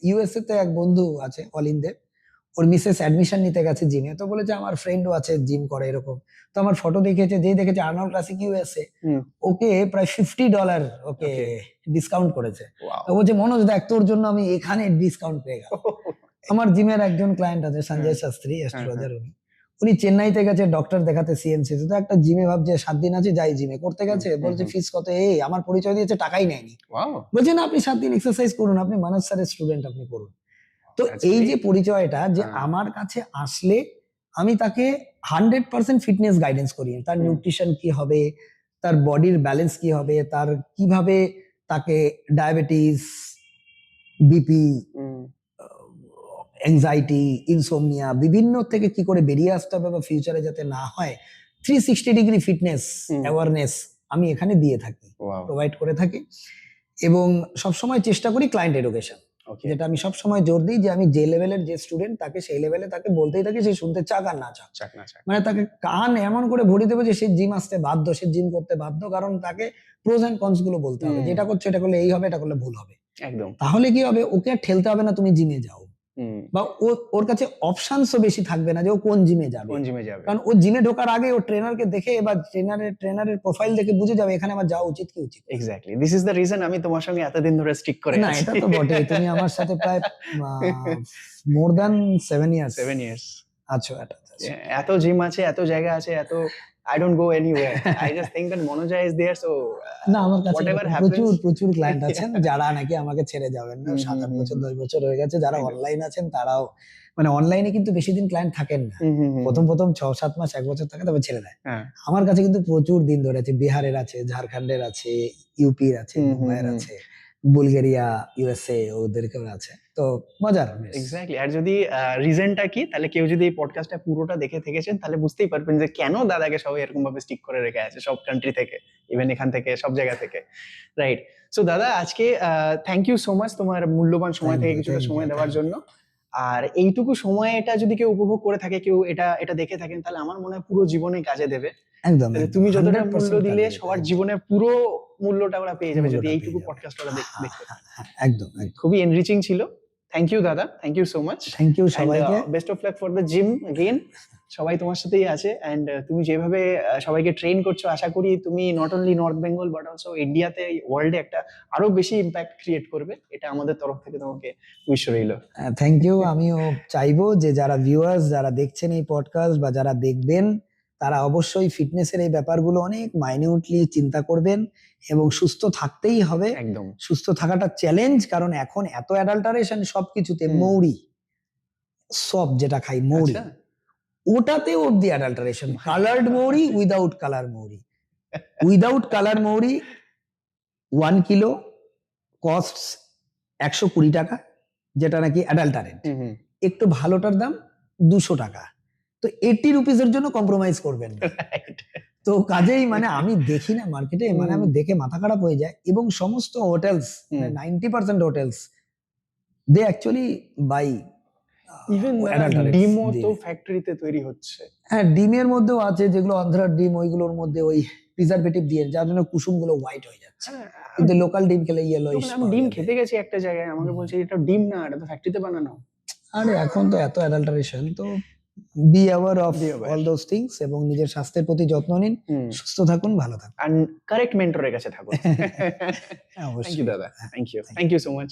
ইউএসএ তে এক বন্ধু আছে অলিন্দের, ওর মিসেস অ্যাডমিশন নিতে গেছে জিমে, তো বলেছে আমার ফ্রেন্ডও আছে জিম করে এরকম। তো আমার ফটো দেখেছে, যেই দেখেছে আর্নল্ড ক্লাসিক ইউএসএ, ওকে প্রায় $50 ওকে ডিসকাউন্ট করেছে। Wow. ও বলছে মনোজ দেখ তোর জন্য আমি এখানে ডিসকাউন্ট পেয়ে গেলাম। আমার জিমের একজন ক্লায়েন্ট আছে সঞ্জয় শাস্ত্রী, অ্যাস্ট্রোলজার, উনি চেন্নাইতে গেছে ডক্টর দেখাতে সিএমসি, তো একটা জিমে ভাবছে 7 দিন আছে যাই জিমে করতে গেছে, বলছে ফিস কত, এই আমার পরিচয় দিয়েছে টাকাই নেয়নি। বলছে না আপনি 7 দিন এক্সারসাইজ করুন, আপনি মানস স্যারের স্টুডেন্ট, আপনি করুন। তো এই যে পরিচয়টা, যে আমার কাছে আসলে আমি তাকে 100% ফিটনেস গাইডেন্স করি, তার নিউট্রিশন কি হবে, তার বডির ব্যালেন্স কি হবে, তার কিভাবে তাকে ডায়াবেটিস, বিপি, অ্যাংজাইটি, ইনসোমনিয়া বিভিন্ন থেকে কি করে বেরিয়ে আসতে হবে বা ফিউচারে যাতে না হয়, 360 ডিগ্রি ফিটনেস অ্যাওয়ারনেস আমি এখানে দিয়ে থাকি, প্রোভাইড করে থাকি। এবং সবসময় চেষ্টা করি ক্লায়েন্ট এডুকেশন, যেটা আমি সবসময় জোর দিই যে আমি যে লেভেলের যে স্টুডেন্ট তাকে সেই লেভেলে তাকে বলতেই থাকি, সে শুনতে চাক আর না চাক, মানে তাকে কান এমন করে ভরে দেবো যে সে জিম আসতে বাধ্য, সে জিম করতে বাধ্য, কারণ তাকে প্রোজ এন্ড কনস গুলো বলতে হবে, যেটা করছো এটা করলে এই হবে, এটা করলে ভুল হবে। একদম। তাহলে কি হবে, ওকে আর ঠেলতে হবে না তুমি জিমে যাও, বা ওর কাছে অপশনসও বেশি থাকবে না যে ও কোন জিমে যাবে, কারণ ও জিমে ঢোকার আগে ও ট্রেনারকে দেখে বা ট্রেনারের প্রোফাইল দেখে বুঝে যাবে এখানে আমার যাওয়া উচিত কি উচিত। Exactly, this is the reason আমি তোমার সঙ্গে এতদিন ধরে স্টিক করে আছি। না এটা তো বটে, তুমি আমার সাথে প্রায় মোর দ্যান 7 ইয়ার্স আচ্ছা। এত জিম আছে, এত জায়গা আছে, এত I don't go anywhere. I just think that Monoja is there, so না আমার কাছে whatever happens, প্রচুর ক্লায়েন্ট আছেন যারা নাকি আমাকে ছেড়ে যাবেন না, 7-8 বছর 10 বছর হয়ে গেছে, যারা অনলাইন আছেন তারাও, মানে অনলাইনে কিন্তু বেশি দিন ক্লায়েন্ট থাকেন না, প্রথম 6-7 মাস 1 বছর থাকে তারপর ছেড়ে দেয়। আমার কাছে কিন্তু প্রচুর দিন ধরে আছে, বিহারের আছে, ঝাড়খণ্ডের আছে, ইউপির আছে, মুম্বাইয়ের আছে, বুলগেরিয়া, ইউএসএ ওদেরকেও আছে, তো মজার। এক্স্যাক্টলি। আর যদি রিজনটা কি, তাহলে কেউ যদি এই পডকাস্টটা পুরোটা দেখে থেকেছেন তাহলে বুঝতেই পারবেন যে কেন দাদাকে সবাই এরকম ভাবে স্টিক করে রেখে আছে, সব কান্ট্রি থেকে, ইভেন এখান থেকে, সব জায়গা থেকে, রাইট? সো দাদা আজকে থ্যাংক ইউ সো মাচ তোমার মূল্যবান সময় থেকে কিছুটা সময় দেওয়ার জন্য। আর এইটুকু সময় এটা যদি কেউ উপভোগ করে থাকে, কেউ এটা দেখে থাকেন, তাহলে আমার মনে হয় পুরো জীবনে কাজে দেবে। একদম, তুমি যতটা মূল্য দিলে সবার জীবনের পুরো মূল্যটা ওরা পেয়ে যাবে যদি এইটুকু পডকাস্ট ওরা দেখতে পারে। একদম, খুবই এনরিচিং ছিল। থ্যাংক ইউ দাদা, thank you so much. Thank you সবাইকে, best of luck for the gym again. সবাই তোমার সাথেই আছে, এন্ড তুমি যেভাবে সবাইকে ট্রেন করছো, আশা করি তুমি not only north Bengal but also ইন্ডিয়াতে, ওয়ার্ল্ডে একটা আরো বেশি ইম্প্যাক্ট ক্রিয়েট করবে, এটা আমাদের তরফ থেকে তোমাকে উইশ রইল। Thank you. আমিও চাইবো যে যারা ভিউয়ার্স, যারা দেখছেন এই পডকাস্ট বা যারা দেখবেন, তারা অবশ্যই ফিটনেসের এই ব্যাপারগুলো অনেক মাইনিউটলি চিন্তা করবেন এবং সুস্থ থাকতেই হবে। একদম। সুস্থ থাকাটা চ্যালেঞ্জ, কারণ এখন এত অ্যাডাল্টারেশন সবকিছুতে। হুম। মৌরি, সব যেটা খাই মৌরি, আচ্ছা। ওটাতে অব্দি অ্যাডাল্টারেশন। কালার্ড মৌরি, উইদাউট কালার মৌরি। উইদাউট কালার মৌরি 1 কিলো কস্ট 120 টাকা, যেটা নাকি অ্যাডাল্টারেট। হুম, হুম। একটু ভালোটার দাম 200 টাকা। তো 80 রুপিসের জন্য কম্প্রোমাইজ করবেন না। Right. তো কাজেই মানে আমি দেখি না মার্কেটে, মানে আমি দেখে মাথা খারাপ হয়ে যায়। এবং সমস্ত হোটেলস, মানে 90% hotels they actually buy even ডিমও তো ফ্যাক্টরিতে তৈরি হচ্ছে। হ্যাঁ, ডিমের মধ্যেও আছে যেগুলো অন্ধ্রার ডিম, ওইগুলোর মধ্যে ওই প্রিজারভেটিভ দিয়ে, যার জন্য কুসুমগুলো হোয়াইট হয়ে যাচ্ছে। হ্যাঁ, কিন্তু লোকাল ডিম খেলে ইয়েলোইশ তখন আমি ডিম খেতে গেছি একটা জায়গায়, আমাকে বলছে এটা ডিম না, এটা তো ফ্যাক্টরিতে বানানো। আরে এখন তো এত অ্যাডাল্টারেশন, তো be aware of Be aware. All those things এবং নিজের স্বাস্থ্যের প্রতি যত্ন নিন। হুম। সুস্থ থাকুন, ভালো থাকুন। আর কারেক্ট মেন্টরের কাছে থাকুন। হ্যাঁ, থ্যাংক ইউ অবশ্যই। দাদা, থ্যাংক ইউ সো মাচ।